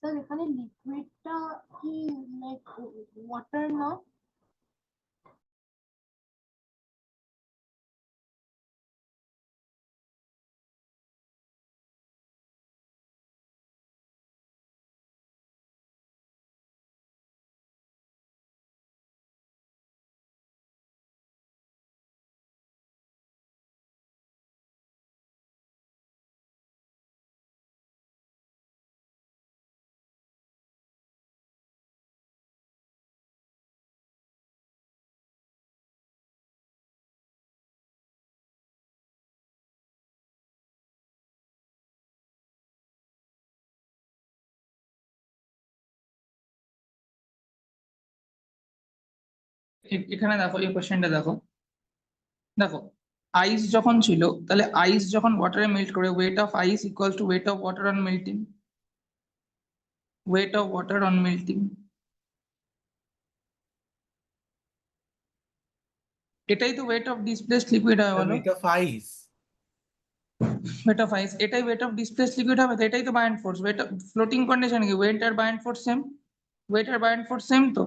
[SPEAKER 4] স্যার এখানে লিকুইডটা কি লাইক ওয়াটার না?
[SPEAKER 1] এখানে দেখো এই কোশ্চেনটা দেখো, দেখো আইস যখন ছিল তাহলে আইস যখন ওয়াটারে মেল্ট করে weight of ice equals to weight of water on melting, weight of water on melting, এটাই তো ওয়েট অফ ডিসপ্লেসড লিকুইড হয় বলো,
[SPEAKER 2] weight of ice.
[SPEAKER 1] Weight of ice এটাই ওয়েট অফ ডিসপ্লেসড লিকুইড হবে, তো এটাই তো buoyant force, weight floating condition কি ওয়েট আর বায়ান্ড ফোর্স সেম, ওয়েট আর বায়ান্ড ফোর্স সেম, তো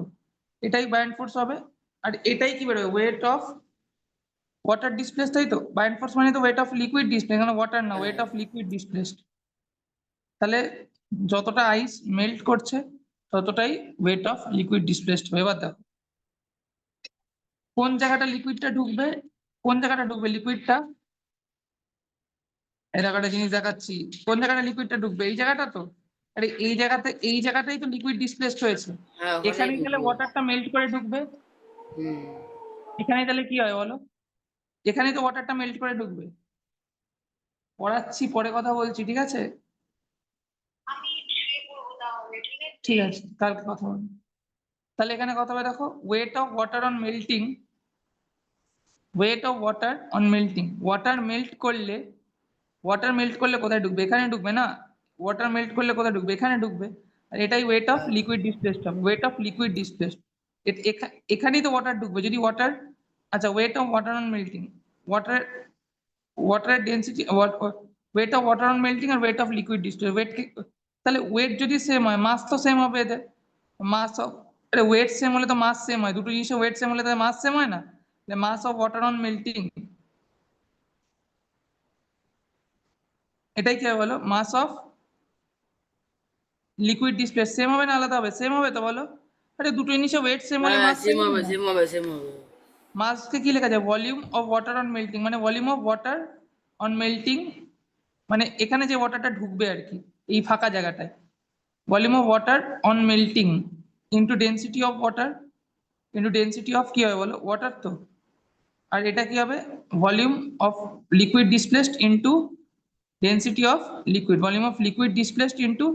[SPEAKER 1] এটাই বায়ান্ড ফোর্স হবে। আর এটাই কি বেরোবে ওয়েট অফ ওয়াটার ডিসপ্লেস, তাই তো বায়ান্ড ফোর্স মানে তো ওয়েট অফ লিকুইড ডিসপ্লেস, এখানে ওয়াটার না, ওয়েট অফ লিকুইড ডিসপ্লেসড। তাহলে যতটা আইস মেল্ট করছে ততটাই ওয়েট অফ লিকুইড ডিসপ্লেসড হবে। এবার দেখো কোন জায়গাটা লিকুইডটা ঢুকবে, কোন জায়গাটা ঢুকবে লিকুইডটা, এরকম একটা জিনিস দেখাচ্ছি, কোন জায়গাটা লিকুইডটা ঢুকবে, এই জায়গাটা তো, আরে এই জায়গাতে, এই জায়গাটাই তো লিকুইড ডিসপ্লেসড হয়েছে,
[SPEAKER 9] হ্যাঁ ওখানেই
[SPEAKER 1] এখানে তাহলে
[SPEAKER 9] ঢুকবে।
[SPEAKER 1] ওয়াটারটা মেল্ট করে ঢুকবে,
[SPEAKER 9] হুম।
[SPEAKER 1] এখানে তাহলে কি হয় বলো, এখানেই তো ওয়াটারটা মেল্ট করে ঢুকবে। পড়াচ্ছি পরে কথা বলছি, ঠিক আছে, ঠিক আছে কালকে কথা বলবো। তাহলে এখানে কথা হবে দেখো wait of water on melting, weight of water on melting, water melt করলে, ওয়াটার মেল্ট করলে কোথায় ঢুকবে, এখানে ঢুকবে না, ওয়াটার মেল্ট করলে কোথায় ঢুকবে, এখানে ঢুকবে। আর এটাই ওয়েট অফ লিকুইড ডিসপ্লেসড হবে, ওয়েট অফ লিকুইড ডিসপ্লেসড, এখানেই তো ওয়াটার ঢুকবে যদি ওয়াটার, আচ্ছা weight of water on melting, water ওয়াটারের density, weight of water on melting আর weight of liquid displace, weight, তাহলে ওয়েট যদি সেম হয় মাস তো সেম হবে এদের, মাস অফ, আরে ওয়েট সেম হলে তো মাস সেম হয়, দুটো জিনিসের ওয়েট সেম হলে তাহলে মাস সেম হয় না, মাস অফ ওয়াটার অন মেল্টিং, এটাই কি হবে বলো, মাস অফ লিকুইড ডিসপ্লেস সেম হবে না আলাদা হবে, সেম হবে তো বলো, আরে দুটো জিনিসের ওয়েট সেম হলে
[SPEAKER 9] হ্যাঁ
[SPEAKER 1] মাস
[SPEAKER 9] সেম
[SPEAKER 1] সেম
[SPEAKER 9] হবে
[SPEAKER 1] হবে না,
[SPEAKER 9] সেম হবে সেম হবে।
[SPEAKER 1] মাসকে কি লেখা যায় volume of water on melting, মানে volume of water on melting, মানে এখানে যে ওয়াটারটা ঢুকবে আর কি এই ফাঁকা জায়গাটায়, volume of water on melting into density of water, into density of কি হবে বলো ওয়াটার তো, আর এটা কি হবে volume of liquid displaced into density of liquid, volume of liquid displaced into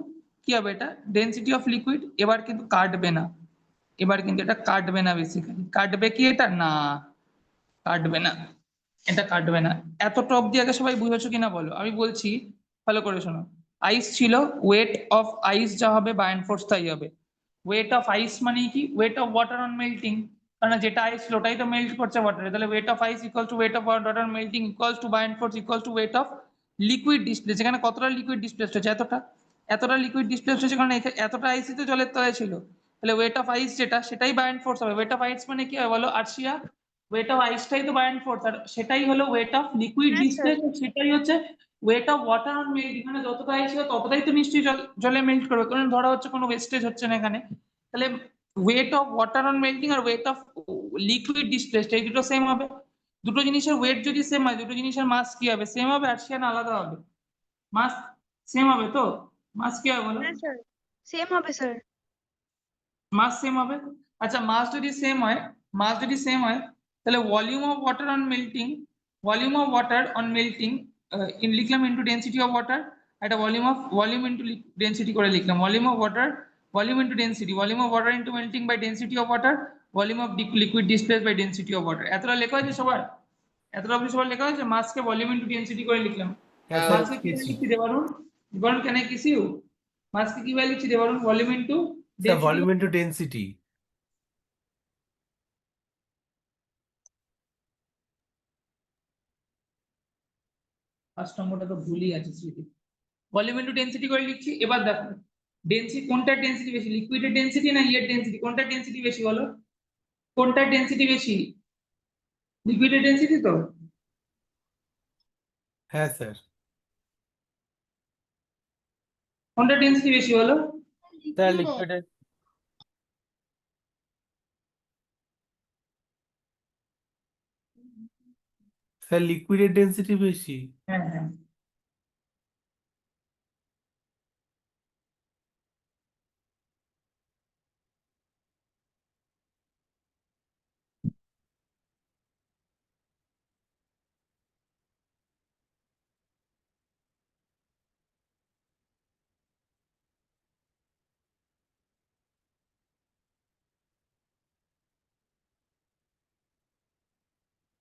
[SPEAKER 1] কি হবে এটা ডেন্সিটি অফ লিকুইড। এবার কিন্তু কাটবে না, এবার কিন্তু এটা কাটবে না, বেসিক্যালি কাটবে কি এটা, না কাটবে না, এটা কাটবে না। এতটা অব্দি আগে সবাই বুঝেছো কিনা বলো, আমি বলছি ভালো করে শোনো, আইস ছিল, ওয়েট অফ আইস যা হবে বায়ান্ড ফোর্স তাই হবে, ওয়েট অফ আইস মানে কি weight of water on melting, কারণ যেটা আইস ছিল ওটাই তো মেল্ট করছে ওয়াটারে, তাহলে weight of ice equal to weight of water on melting equals to buoyant force equals to weight of liquid displace, এখানে কতটা লিকুইড ডিসপ্লেস হচ্ছে, এতটা, এতটা লিকুইড ডিসপ্লেস হচ্ছে কারণ এতটা আইসই তো জলের তলায় ছিল, তাহলে ওয়েট অফ আইস যেটা সেটাই বায়ান্ড ফোর্স হবে, ওয়েট অফ আইস মানে কি হয় বলো আর্শিয়া, ওয়েট অফ আইসটাই তো বায়ান্ড ফোর্স, আর সেটাই হলো ওয়েট অফ লিকুইড
[SPEAKER 8] হ্যাঁ স্যার।
[SPEAKER 1] ডিসপ্লেস, সেটাই হচ্ছে wait of water on melt, এখানে যতটা আইস ছিল ততটাই তো নিশ্চয়ই জলে মেল্ট করবে, কারণ ধরা হচ্ছে কোনো ওয়েস্টেজ হচ্ছে না এখানে, তাহলে weight of water on melting আর ওয়েট অফ লিকুইড ডিসপ্লেসড এই দুটো সেম হবে, দুটো জিনিসের ওয়েট যদি সেম হয় দুটো জিনিসের মাস কি হবে সেম হবে, আর্শিয়ান আলাদা হবে, মাস সেম হবে তো, মাস কি হবে বলো,
[SPEAKER 8] হ্যাঁ স্যার, সেম হবে স্যার।
[SPEAKER 1] মাস সেম হবে। আচ্ছা মাস যদি সেম হয়, মাস যদি সেম হয় তাহলে volume of water on melting, volume of water on melting লিখলাম ইন্টু ডেন্সিটি অফ ওয়াটার, একটা ভলিউম ইন্টু ডেন্সিটি করে লিখলাম, volume of water, volume into density, volume of water into melting by density of water, volume of liquid displace by density of water, এতটা লেখা হয়েছে সবার, এতটা অবধি সবার লেখা হয়েছে, মাসকে ভলিউম ইন্টু ডেন্সিটি করে লিখলাম,
[SPEAKER 2] হ্যাঁ
[SPEAKER 9] হ্যাঁ,
[SPEAKER 2] স্যার
[SPEAKER 1] মাসকে কি
[SPEAKER 2] লিখেছি।
[SPEAKER 1] লিখছি Debarun, Debarun can I kiss you, মাসকে কি লিখছি Debarun volume into
[SPEAKER 2] sir
[SPEAKER 1] density,
[SPEAKER 2] volume into density.
[SPEAKER 1] 5 নম্বরটা তো ভুলই আছে স্মৃতি, ভলিউম ইন্টু ডেন্সিটি করে লিখছি। এবার দেখো ডেন্সিটি, কোনটার ডেন্সিটি বেশি, লিকুইডের ডেন্সিটি না ইয়ের ডেন্সিটি, কোনটার ডেন্সিটি বেশি বলো, কোনটার ডেন্সিটি বেশি, লিকুইডের ডেন্সিটি তো।
[SPEAKER 2] হ্যাঁ স্যার।
[SPEAKER 1] কোনটার ডেন্সিটি বেশি বলো,
[SPEAKER 7] স্যার
[SPEAKER 4] লিকুইডে
[SPEAKER 7] লিকুইডের।
[SPEAKER 2] স্যার লিকুইডের ডেন্সিটি বেশি।
[SPEAKER 1] হ্যাঁ হ্যাঁ।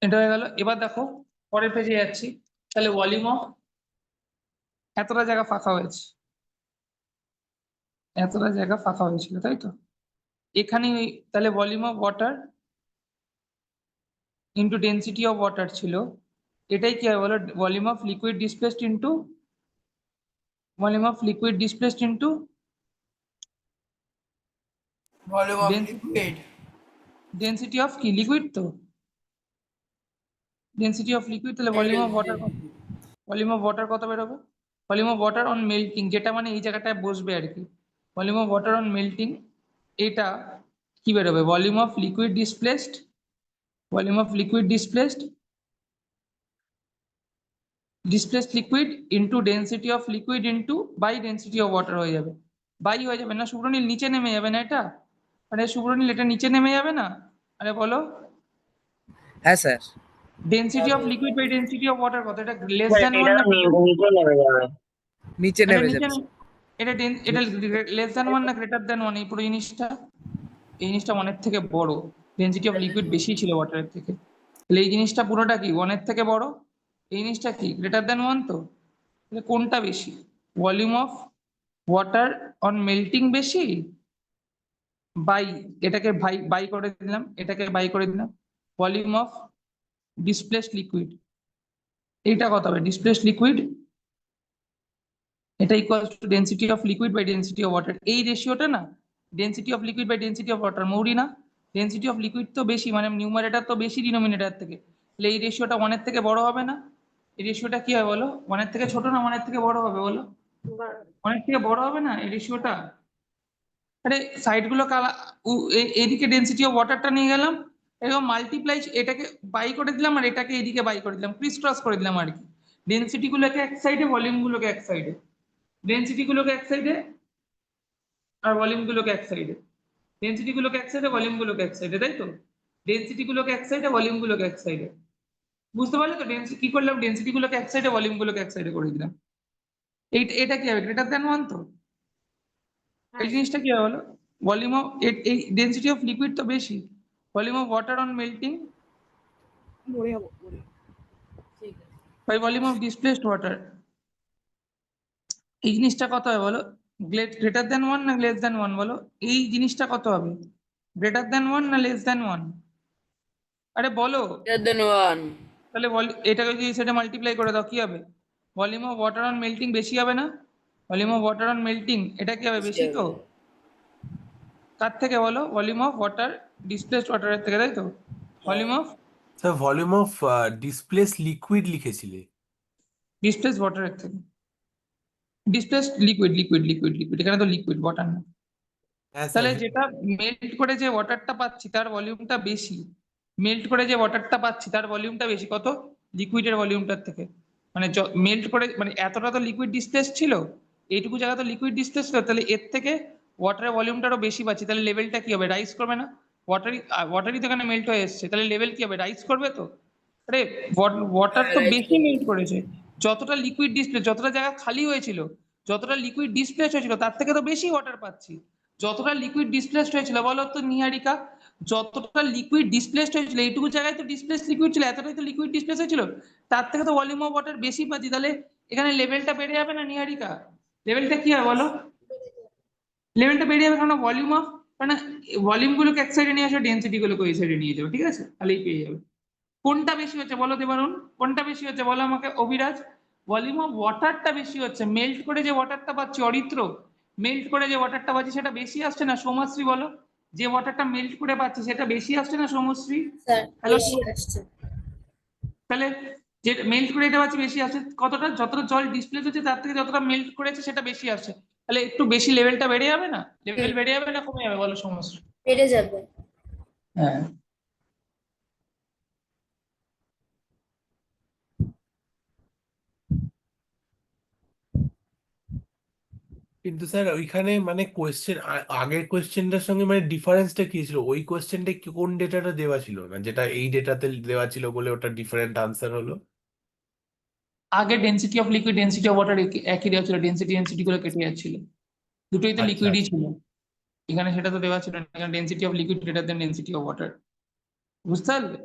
[SPEAKER 1] এটা হয়ে গেল। এবার দেখো পরের পেজে যাচ্ছি, তাহলে ভলিউম অফ, এতটা জায়গা ফাঁকা হয়েছে, এতটা জায়গা ফাঁকা হয়েছিল তাই তো, এখানে তাহলে volume of water into density of water ছিল, এটাই কি হয় বলো, volume of liquid displaced into volume of liquid displaced into
[SPEAKER 9] volume of liquid.
[SPEAKER 1] Density of কি লিকুইড তো, ডেন্সিটি অফ লিকুইড, তাহলে volume of water, volume of water কত বেরোবে, volume of water on melting, যেটা মানে এই জায়গাটায় বসবে আর কি, volume of water on melting, এটা কি বেরোবে, volume of liquid displaced, volume of liquid displaced, displaced liquid into density of liquid into by density of water হয়ে যাবে, বাই হয়ে যাবে না শুভ্রনীল, নিচে নেমে যাবে না এটা, আরে শুভ্রনীল এটা নিচে নেমে যাবে না, আরে বলো
[SPEAKER 9] হ্যাঁ sir.
[SPEAKER 1] Density of liquid by density of water কত, এটা লেস দ্যান
[SPEAKER 6] এটা
[SPEAKER 1] 1 না,
[SPEAKER 6] নিচে নেমে যাবে।
[SPEAKER 9] নিচে
[SPEAKER 1] এটা
[SPEAKER 9] নেমে
[SPEAKER 1] নিচে
[SPEAKER 9] যাবে।
[SPEAKER 1] এটা এটা লেস দ্যান 1 না গ্রেটার দ্যান 1, এই পুরো জিনিসটা, এই জিনিসটা 1 এর থেকে বড়, ডেন্সিটি অফ লিকুইড বেশি ছিল ওয়াটারের থেকে, তাহলে এই জিনিসটা পুরোটা কি 1 এর থেকে বড়, এই জিনিসটা কি গ্রেটার দ্যান 1, তো তাহলে কোনটা বেশি, volume of water on melting বেশি বাই, এটাকে বাই করে দিলাম, এটাকে বাই করে দিলাম, ভলিউম অফ ডিসপ্লেসড লিকুইড, এইটা কত হবে, ডিসপ্লেসড লিকুইড এটা equal to density of liquid by density of water, এই রেশিওটা না, density of liquid by density of water, Mouri না, ডেন্সিটি অফ লিকুইড তো বেশি, মানে নিউমারেটর তো বেশি ডিনোমিনেটর থেকে, তাহলে এই রেশিওটা 1 এর থেকে বড় হবে না, এই রেশিওটা কি হয় বলো, 1 এর থেকে ছোট না 1 এর থেকে বড় হবে বলো, 1 এর থেকে বড় হবে না এই রেশিওটা, আরে সাইড গুলো কালা, এদিকে ডেন্সিটি অফ ওয়াটারটা নিয়ে গেলাম, এরকম মাল্টিপ্লাই, এটাকে বাই করে দিলাম আর এটাকে এদিকে বাই করে দিলাম, ক্রিস ক্রস করে দিলাম আর কি, ডেন্সিটি গুলোকে এক সাইডে, ভলিউম গুলোকে এক সাইডে, ডেন্সিটি গুলোকে এক সাইডে আর ভলিউম গুলোকে এক সাইডে, ডেন্সিটি গুলোকে এক সাইডে, ভলিউম গুলোকে এক সাইডে, তাই তো, ডেন্সিটি গুলোকে এক সাইডে, ভলিউম গুলোকে এক সাইডে, বুঝতে পারলে তো, ডেন্সিটি কি করলাম, ডেন্সিটি গুলোকে এক সাইডে, ভলিউম গুলোকে এক সাইডে করে দিলাম, এটা কি হবে গ্রেটার দ্যান 1 তো, এই জিনিসটা কি হবে বলো, ভলিউম অফ, এই ডেন্সিটি অফ লিকুইড তো বেশি, volume of water on melting by volume of displaced water, এই জিনিসটা কত হবে বলো, গ্রেটার দ্যান 1 না লেস দ্যান 1 বলো, এই জিনিসটা কত হবে, গ্রেটার দ্যান 1 না লেস দ্যান 1, আরে বলো,
[SPEAKER 9] গ্রেটার দেন 1।
[SPEAKER 1] তাহলে এটাকে যদি সেটা মাল্টিপ্লাই করে দাও কি হবে, volume of water on melting বেশি হবে না, volume of water on melting এটা কি হবে বেশি তো, কার থেকে বলো, ভলিউম অফ ওয়াটার ডিসপ্লেসড ওয়াটারের থেকে, তাই তো, volume of
[SPEAKER 2] sir volume of displace liquid লিখেছিলে।
[SPEAKER 1] ডিসপ্লেসড ওয়াটারের থেকে, displaced liquid liquid liquid liquid, এখানে তো লিকুইড ওয়াটার না,
[SPEAKER 2] হ্যাঁ স্যার।
[SPEAKER 1] তাহলে যেটা মেল্ট করে যে ওয়াটারটা পাচ্ছি তার ভলিউমটা বেশি, মেল্ট করে যে ওয়াটারটা পাচ্ছি তার ভলিউমটা বেশি কত, লিকুইডের ভলিউমটার থেকে, মানে মেল্ট করে মানে এতটা তো লিকুইড ডিসপ্লেস ছিল, এইটুকু জায়গা তো লিকুইড ডিসপ্লেস ছিল, তাহলে এর থেকে ওয়াটারের ভলিউমটা আরো বেশি পাচ্ছি, তাহলে লেভেলটা কি হবে, রাইজ করবে না, ওয়াটারই তো এখানে মেল্ট হয়ে এসছে, তাহলে লেভেল কি হবে, রাইজ করবে তো, আরে ওয়াটার তো বেশি মেল্ট করেছে, যতটা লিকুইড ডিসপ্লে, যতটা জায়গা খালি হয়েছিল, যতটা লিকুইড ডিসপ্লেস হয়েছিল তার থেকে তো বেশি ওয়াটার পাচ্ছি, যতটা লিকুইড ডিসপ্লেসড হয়েছিল বলো তো নিহারিকা, যতটা লিকুইড ডিসপ্লেসড হয়েছিল এইটুকু জায়গায় তো ডিসপ্লেস লিকুইড ছিল, এতটাই তো লিকুইড ডিসপ্লেস হয়েছিল, তার থেকে তো ভলিউম অফ ওয়াটার বেশি পাচ্ছি, তাহলে এখানে লেভেলটা বেড়ে যাবে না নিহারিকা, লেভেলটা কি হয় বলো, লেভেলটা বেড়ে যাবে, কারণ ভলিউম অফ, মানে ভলিউম গুলোকে এক সাইডে নিয়ে আসো, ডেন্সিটি গুলোকে ওই সাইডে নিয়ে যাবে, ঠিক আছে, তাহলেই পেয়ে যাবে, কোনটা বেশি হচ্ছে বলো দেবারুন, কোনটা বেশি হচ্ছে বলো আমাকে অভিরাজ, ভলিউম অফ ওয়াটারটা বেশি হচ্ছে, মেল্ট করে যে ওয়াটারটা পাচ্ছি অরিত্র, মেল্ট করে যে ওয়াটারটা পাচ্ছি সেটা বেশি আসছে না সৌমশ্রী বলো, যে ওয়াটারটা মেল্ট করে পাচ্ছি সেটা বেশি আসছে না সৌমশ্রী?
[SPEAKER 8] স্যার
[SPEAKER 1] হ্যালো,
[SPEAKER 8] বেশি আসছে।
[SPEAKER 1] তাহলে যে মেল্ট করে এটা পাচ্ছি বেশি আসছে, কতটা যতটা জল ডিসপ্লেস হচ্ছে তার থেকে যতটা মেল্ট করেছে সেটা বেশি আসছে, তাহলে একটু বেশি লেভেলটা বেড়ে যাবে না? লেভেল বেড়ে যাবে না কমে যাবে বলো সৌমশ্রী?
[SPEAKER 8] বেড়ে যাবে।
[SPEAKER 1] হ্যাঁ।
[SPEAKER 2] কিন্তু স্যার ওইখানে মানে কোয়েশ্চেন আগের কোয়েশ্চেনটার সঙ্গে মানে ডিফারেন্সটা কি ছিল? ওই কোয়েশ্চেনটা কোন ডেটাটা দেওয়া ছিল না, যেটা এই ডেটাতে দেওয়া ছিল বলে ওটা ডিফারেন্ট আনসার হলো?
[SPEAKER 1] আগে density of liquid density of water একই দেওয়া ছিল, ডেন্সিটি গুলো কেটে যাচ্ছিল, দুটোই তো
[SPEAKER 2] আচ্ছা
[SPEAKER 1] লিকুইডই
[SPEAKER 2] আচ্ছা।
[SPEAKER 1] ছিল, এখানে সেটা তো দেওয়া ছিল না, এখানে density of liquid greater than density of water, বুঝতে পারলে?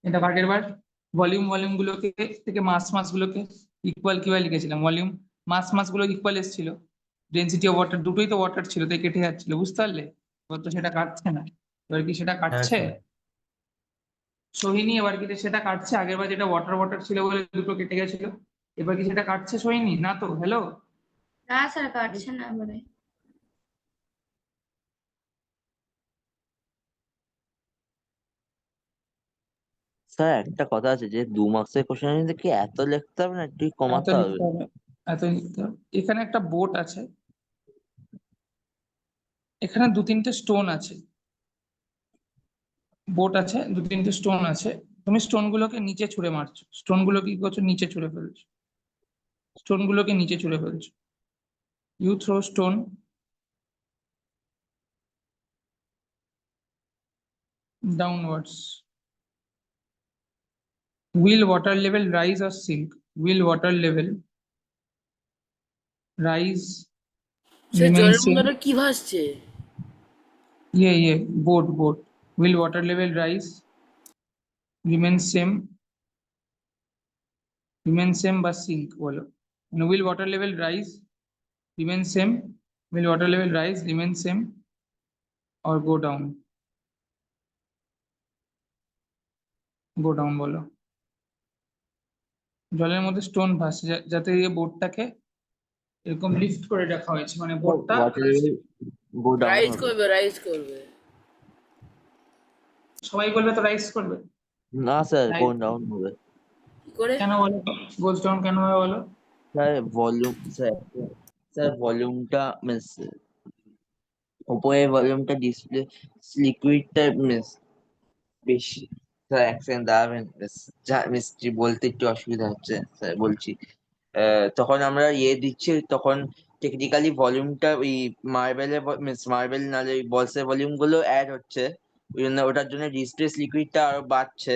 [SPEAKER 1] এটা আগের বার ভলিউম গুলোকে থেকে মাস গুলোকে ইকুয়াল কিভাবে লিখেছিলাম, ভলিউম মাস গুলো ইকুয়াল এসেছিল, ডেন্সিটি অফ ওয়াটার দুটোই তো ওয়াটার ছিল তাই কেটে যাচ্ছিল, বুঝতে পারলে? এবার তো সেটা কাটছে না, এবার কি সেটা
[SPEAKER 2] হ্যাঁ
[SPEAKER 1] কাটছে?
[SPEAKER 2] স্যার।
[SPEAKER 1] সোহিনী এবার কি সেটা কাটছে? আগের বার যেটা ওয়াটার ছিল বলে দুটো কেটে গেছিল, এবার কি সেটা কাটছে সোহিনী? না তো, হ্যালো?
[SPEAKER 8] না স্যার কাটছে না এবারে।
[SPEAKER 6] স্যার একটা কথা আছে যে 2 মার্কসের কোশ্চেন কি এত লিখতে হবে না, একটু
[SPEAKER 1] এত
[SPEAKER 6] কমাতে হবে?
[SPEAKER 1] লিখতে হবে, এত লিখতে হবে। এখানে একটা বোট আছে, এখানে 2-3টে স্টোন আছে, বোট আছে 2-3টে স্টোন আছে, তুমি স্টোন গুলোকে নিচে ছুঁড়ে মারছো, স্টোন গুলো কি করছো? নিচে ছুঁড়ে ফেলছো, স্টোন গুলোকে নিচে ছুঁড়ে ফেলছো, you throw stone downwards. Will water level rise or sink? Will water level rise,
[SPEAKER 9] say
[SPEAKER 1] remain
[SPEAKER 9] জলের
[SPEAKER 1] same?
[SPEAKER 9] মধ্যে কি ভাসছে?
[SPEAKER 1] Yeah, boat. Will water level rise, remain same বা sink বলো? মানে will water level rise, remain same, will water level rise, remain same or go down? Go down বলো। জলের মধ্যে স্টোন ভাসছে যাতে এই বোটটাকে এরকম লিফট করে রাখা হয়েছে, মানে বোটটা
[SPEAKER 6] water level go down
[SPEAKER 9] rise
[SPEAKER 6] হবে।
[SPEAKER 9] করবে, রাইজ করবে।
[SPEAKER 1] সবাই বলবে তো রাইজ করবে,
[SPEAKER 6] না স্যার, গো
[SPEAKER 1] Rise
[SPEAKER 6] ডাউন হবে।
[SPEAKER 9] কি করে?
[SPEAKER 1] কেন বলো? গোজ ডাউন কেন হবে বলো?
[SPEAKER 6] স্যার ভলিউম, স্যার ভলিউমটা মিস, উপরের ভলিউমটা ডিসপ্লে লিকুইডটা মিস বেশি। স্যার এক সেকেন্ড দাঁড়াবেন, যা মিস্ত্রি বলতে একটু অসুবিধা হচ্ছে স্যার, বলছি। তখন আমরা দিচ্ছি, তখন টেকনিক্যালি ভলিউমটা ওই মার্বেলের মার্বেল নালে ওই বলসের ভলিউম গুলো অ্যাড হচ্ছে, ওই জন্য ওটার জন্য ডিসপ্লেস লিকুইডটা আরো বাড়ছে,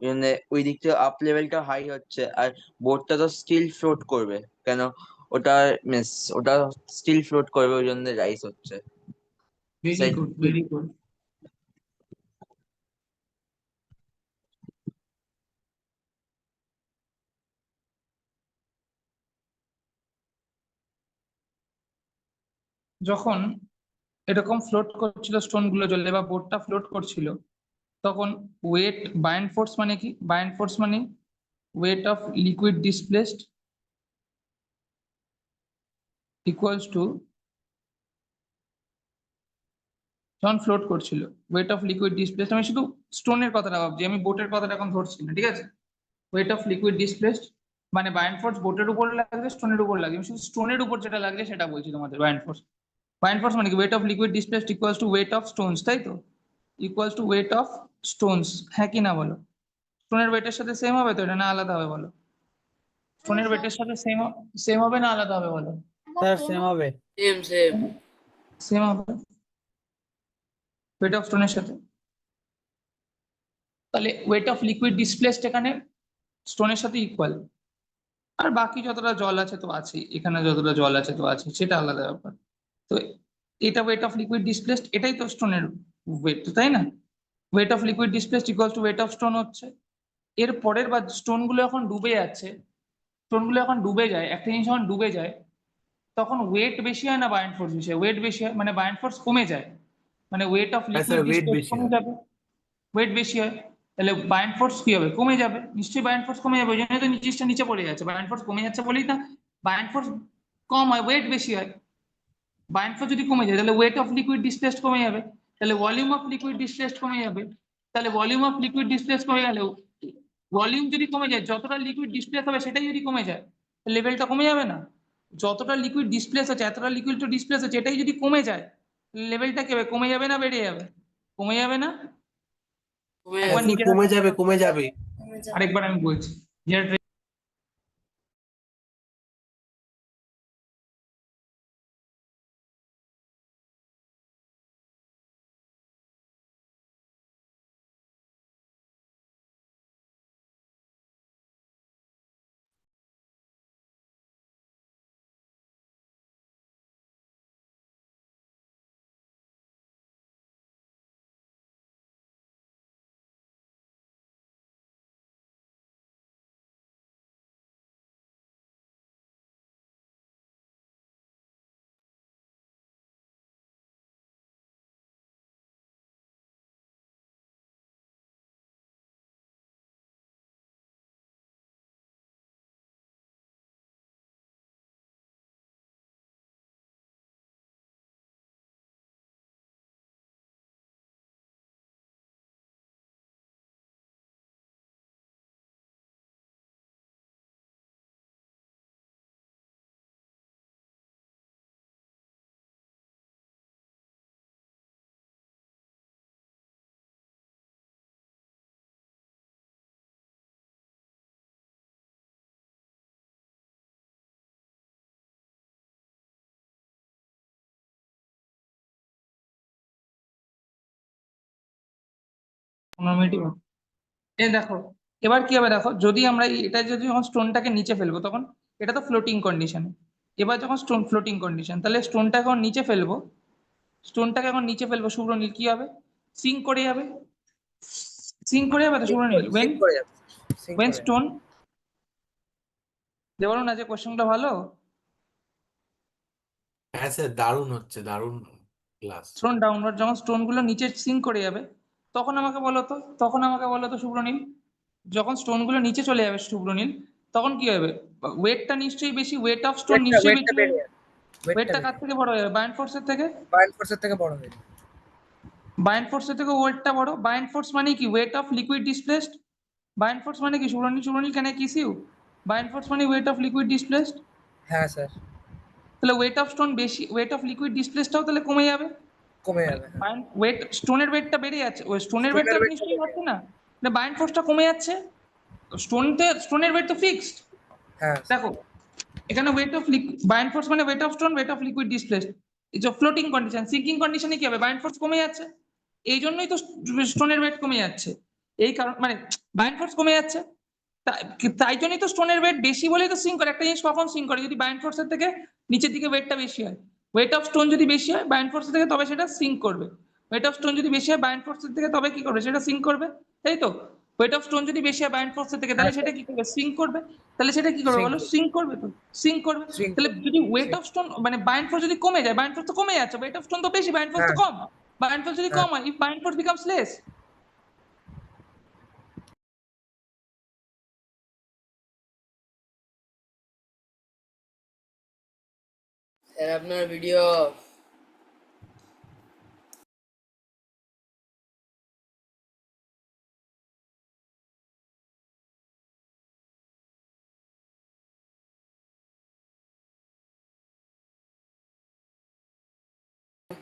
[SPEAKER 6] ওই জন্য ওই দিক থেকে আপ লেভেলটা হাই হচ্ছে। আর বোর্ডটা তো স্টিল ফ্লোট করবে, কেন ওটা ওটা স্টিল ফ্লোট করবে, ওই জন্য রাইস হচ্ছে।
[SPEAKER 1] Very good, very good. যখন এরকম ফ্লোট করছিল স্টোন গুলো জলে বা বোটটা ফ্লোট করছিল, তখন ওয়েট বায়ান্ড ফোর্স মানে কি? বায়ান্ড ফোর্স মানে weight of liquid displaced equals to, যখন ফ্লোট করছিল ওয়েট অফ লিকুইড ডিসপ্লেসড, আমি শুধু স্টোনের কথাটা ভাবছি, আমি বোটের কথাটা এখন ধরছি না, ঠিক আছে? ওয়েট অফ লিকুইড ডিসপ্লেসড মানে বায়ান্ড ফোর্স বোটের উপর লাগছে, স্টোনের উপর লাগে, আমি শুধু স্টোনের উপর যেটা লাগছে সেটা বলছি তোমাদের। বায়ান্ড ফোর্স, বায়ান্ড ফোর্স মানে কি? Weight of liquid displaced equals to weight of Stones, তাই তো? Equals to weight of Stones, হ্যাঁ কি না বলো? স্টোনের ওয়েটের সাথে সেম হবে তো এটা, না আলাদা হবে বলো? স্টোনের ওয়েটের সাথে সেম হবে না আলাদা হবে বলো?
[SPEAKER 7] স্যার সেম হবে।
[SPEAKER 9] Same same.
[SPEAKER 1] সেম হবে ওয়েট অফ স্টোনের সাথে। তাহলে ওয়েট অফ লিকুইড ডিসপ্লেসড এখানে স্টোনের সাথে ইকুয়াল, আর বাকি যতটা জল আছে তো আছে, এখানে যতটা জল আছে তো আছে, সেটা আলাদা ব্যাপার। তো এটা ওয়েট অফ লিকুইড ডিসপ্লেসড, এটাই তো স্টোনের ওয়েট, তাই না? Wait of liquid displaced equal to weight of stone হচ্ছে। এর পরের বার স্টোন গুলো এখন ডুবে যাচ্ছে, স্টোন গুলো এখন ডুবে যায়, একটা জিনিস যখন ডুবে যায় তখন ওয়েট বেশি হয় না বায়ান্ড ফোর্স বেশি হয়? ওয়েট বেশি হয়, মানে বায়ান্ড ফোর্স কমে যায়, মানে ওয়েট অফ
[SPEAKER 2] হ্যাঁ স্যার,
[SPEAKER 1] লিকুইড
[SPEAKER 2] ওয়েট
[SPEAKER 1] ডিসপ্লেস
[SPEAKER 2] বেশি
[SPEAKER 1] কমে
[SPEAKER 2] হয়।
[SPEAKER 1] যাবে, ওয়েট বেশি হয়, তাহলে বায়ান্ড ফোর্স কি হবে? কমে যাবে, নিশ্চয়ই বায়ান্ড ফোর্স কমে যাবে, ওই জন্য তো জিনিসটা নিচে পড়ে যাচ্ছে, বায়ান্ড ফোর্স কমে যাচ্ছে বলেই না বায়ান্ট ফোর্স কম হয় ওয়েট বেশি হয়, বায়ান্ট ফোর্স যদি কমে যায় তাহলে ওয়েট অফ লিকুইড ডিসপ্লেসড কমে যাবে, তাহলে ভলিউম অফ লিকুইড ডিসপ্লেসড কমে যাবে, তাহলে ভলিউম অফ লিকুইড ডিসপ্লেস কমে গেলেও ভলিউম যদি কমে যায় যতটা লিকুইড ডিসপ্লেস হবে সেটাই যদি কমে যায় লেভেলটা কমে যাবে না? যতটা লিকুইড ডিসপ্লেস আছে এতটা লিকুইড তো ডিসপ্লেস আছে এটাই যদি কমে যায় লেভেলটা কি হবে, কমে যাবে না বেড়ে যাবে? কমে যাবে না?
[SPEAKER 9] কমে
[SPEAKER 1] একবার
[SPEAKER 9] যাবে।
[SPEAKER 1] নিজের
[SPEAKER 2] কমে যাবে, কমে যাবে।
[SPEAKER 1] আরেকবার আমি বলছি এই দেখো এবার কি হবে দেখো, যদি আমরা এটা যদি যখন স্টোনটাকে নিচে ফেলবো তখন এটা তো ফ্লোটিং কন্ডিশন, এবার যখন স্টোন ফ্লোটিং কন্ডিশন তাহলে স্টোনটা এখন নিচে ফেলবো, স্টোনটাকে এখন নিচে ফেলবো শুভ্রনীল কি হবে, সিঙ্ক করে যাবে, সিঙ্ক করে যাবে তো শুভ্রনীল when stone যে বলো না যে কোশ্চেনটা ভালো,
[SPEAKER 2] হ্যাঁ স্যার, দারুণ হচ্ছে, দারুণ ক্লাস।
[SPEAKER 1] স্টোন ডাউনওয়ার্ড যখন স্টোন গুলো নিচে সিঙ্ক করে যাবে তখন আমাকে বলো তো, তখন আমাকে বলো তো শুভ্রনীল, যখন স্টোন গুলো নিচে চলে যাবে শুভ্রনীল তখন কি হবে, ওয়েটটা নিশ্চয়ই বেশি, ওয়েট অফ স্টোন নিশ্চয়ই বেশি হবে। ওয়েটটা কার থেকে বড় হবে, বায়ান্ট ফোর্সের থেকে?
[SPEAKER 10] বায়ান্ট ফোর্সের থেকে বড় হবে।
[SPEAKER 1] বায়ান্ট ফোর্সের থেকে ওয়েটটা বড়, বায়ান্ট ফোর্স মানে কি weight of liquid displaced, buoyant force মানে কি Shubhranil, Shubhranil can I kiss you, buoyant force মানে ওয়েট অফ লিকুইড ডিসপ্লেসড,
[SPEAKER 10] হ্যাঁ স্যার,
[SPEAKER 1] তাহলে ওয়েট অফ স্টোন বেশি, ওয়েট অফ লিকুইড ডিসপ্লেসডটাও তাহলে কমে যাবে,
[SPEAKER 10] কমে যাবে।
[SPEAKER 1] ওয়েট স্টোনের ওয়েটটা বেড়ে যাচ্ছে, ওই স্টোনের ওয়েটটা
[SPEAKER 10] weight
[SPEAKER 1] নিশ্চয়ই হচ্ছে না, বায়ান্ট ফোর্সটা কমে যাচ্ছে, স্টোনের ওয়েট তো ফিক্সড।
[SPEAKER 10] হ্যাঁ
[SPEAKER 1] দেখো এখানে ওয়েট অফ বায়ান্ট ফোর্স মানে weight of stone, wait of liquid displaced, এই যে ফ্লোটিং কন্ডিশন, সিঙ্কিং কন্ডিশনে কি হবে, বায়ান্ট ফোর্স কমে যাচ্ছে, এই জন্যই তো স্টোনের ওয়েট কমে যাচ্ছে, এই কারণ মানে বায়ান্ট ফোর্স কমে যাচ্ছে, তাই জন্যই তো স্টোনের ওয়েট বেশি বলেই তো সিঙ্ক করে, একটা জিনিস কখন সিঙ্ক করে যদি বায়ান্ট ফোর্সের থেকে নিচের দিকে ওয়েটটা বেশি হয়, ওয়েট অফ স্টোন যদি বেশি হয় বায়ান্ট ফোর্সের থেকে তবে সেটা সিঙ্ক করবে, ওয়েট অফ স্টোন যদি বেশি হয় বায়ান্ট ফোর্সের থেকে তবে কি করবে, সেটা সিঙ্ক করবে, তাই তো? ওয়েট অফ স্টোন যদি বেশি হয় বায়ান্ট ফোর্সের থেকে তাহলে সেটা কি করবে, সিঙ্ক করবে, তাহলে সেটা কি করবে বলো, সিঙ্ক করবে তো, সিঙ্ক করবে, তাহলে যদি ওয়েট অফ স্টোন মানে বায়ান্ট ফোর্স যদি কমে যায়, বায়ান্ট ফোর্স তো কমে যাচ্ছে, ওয়েট অফ স্টোন তো বেশি, বায়ান্ট ফোর্স তো কম, বায়ান্ট ফোর্স যদি কম হয় if buoyant force becomes less,
[SPEAKER 9] sir আপনার ভিডিও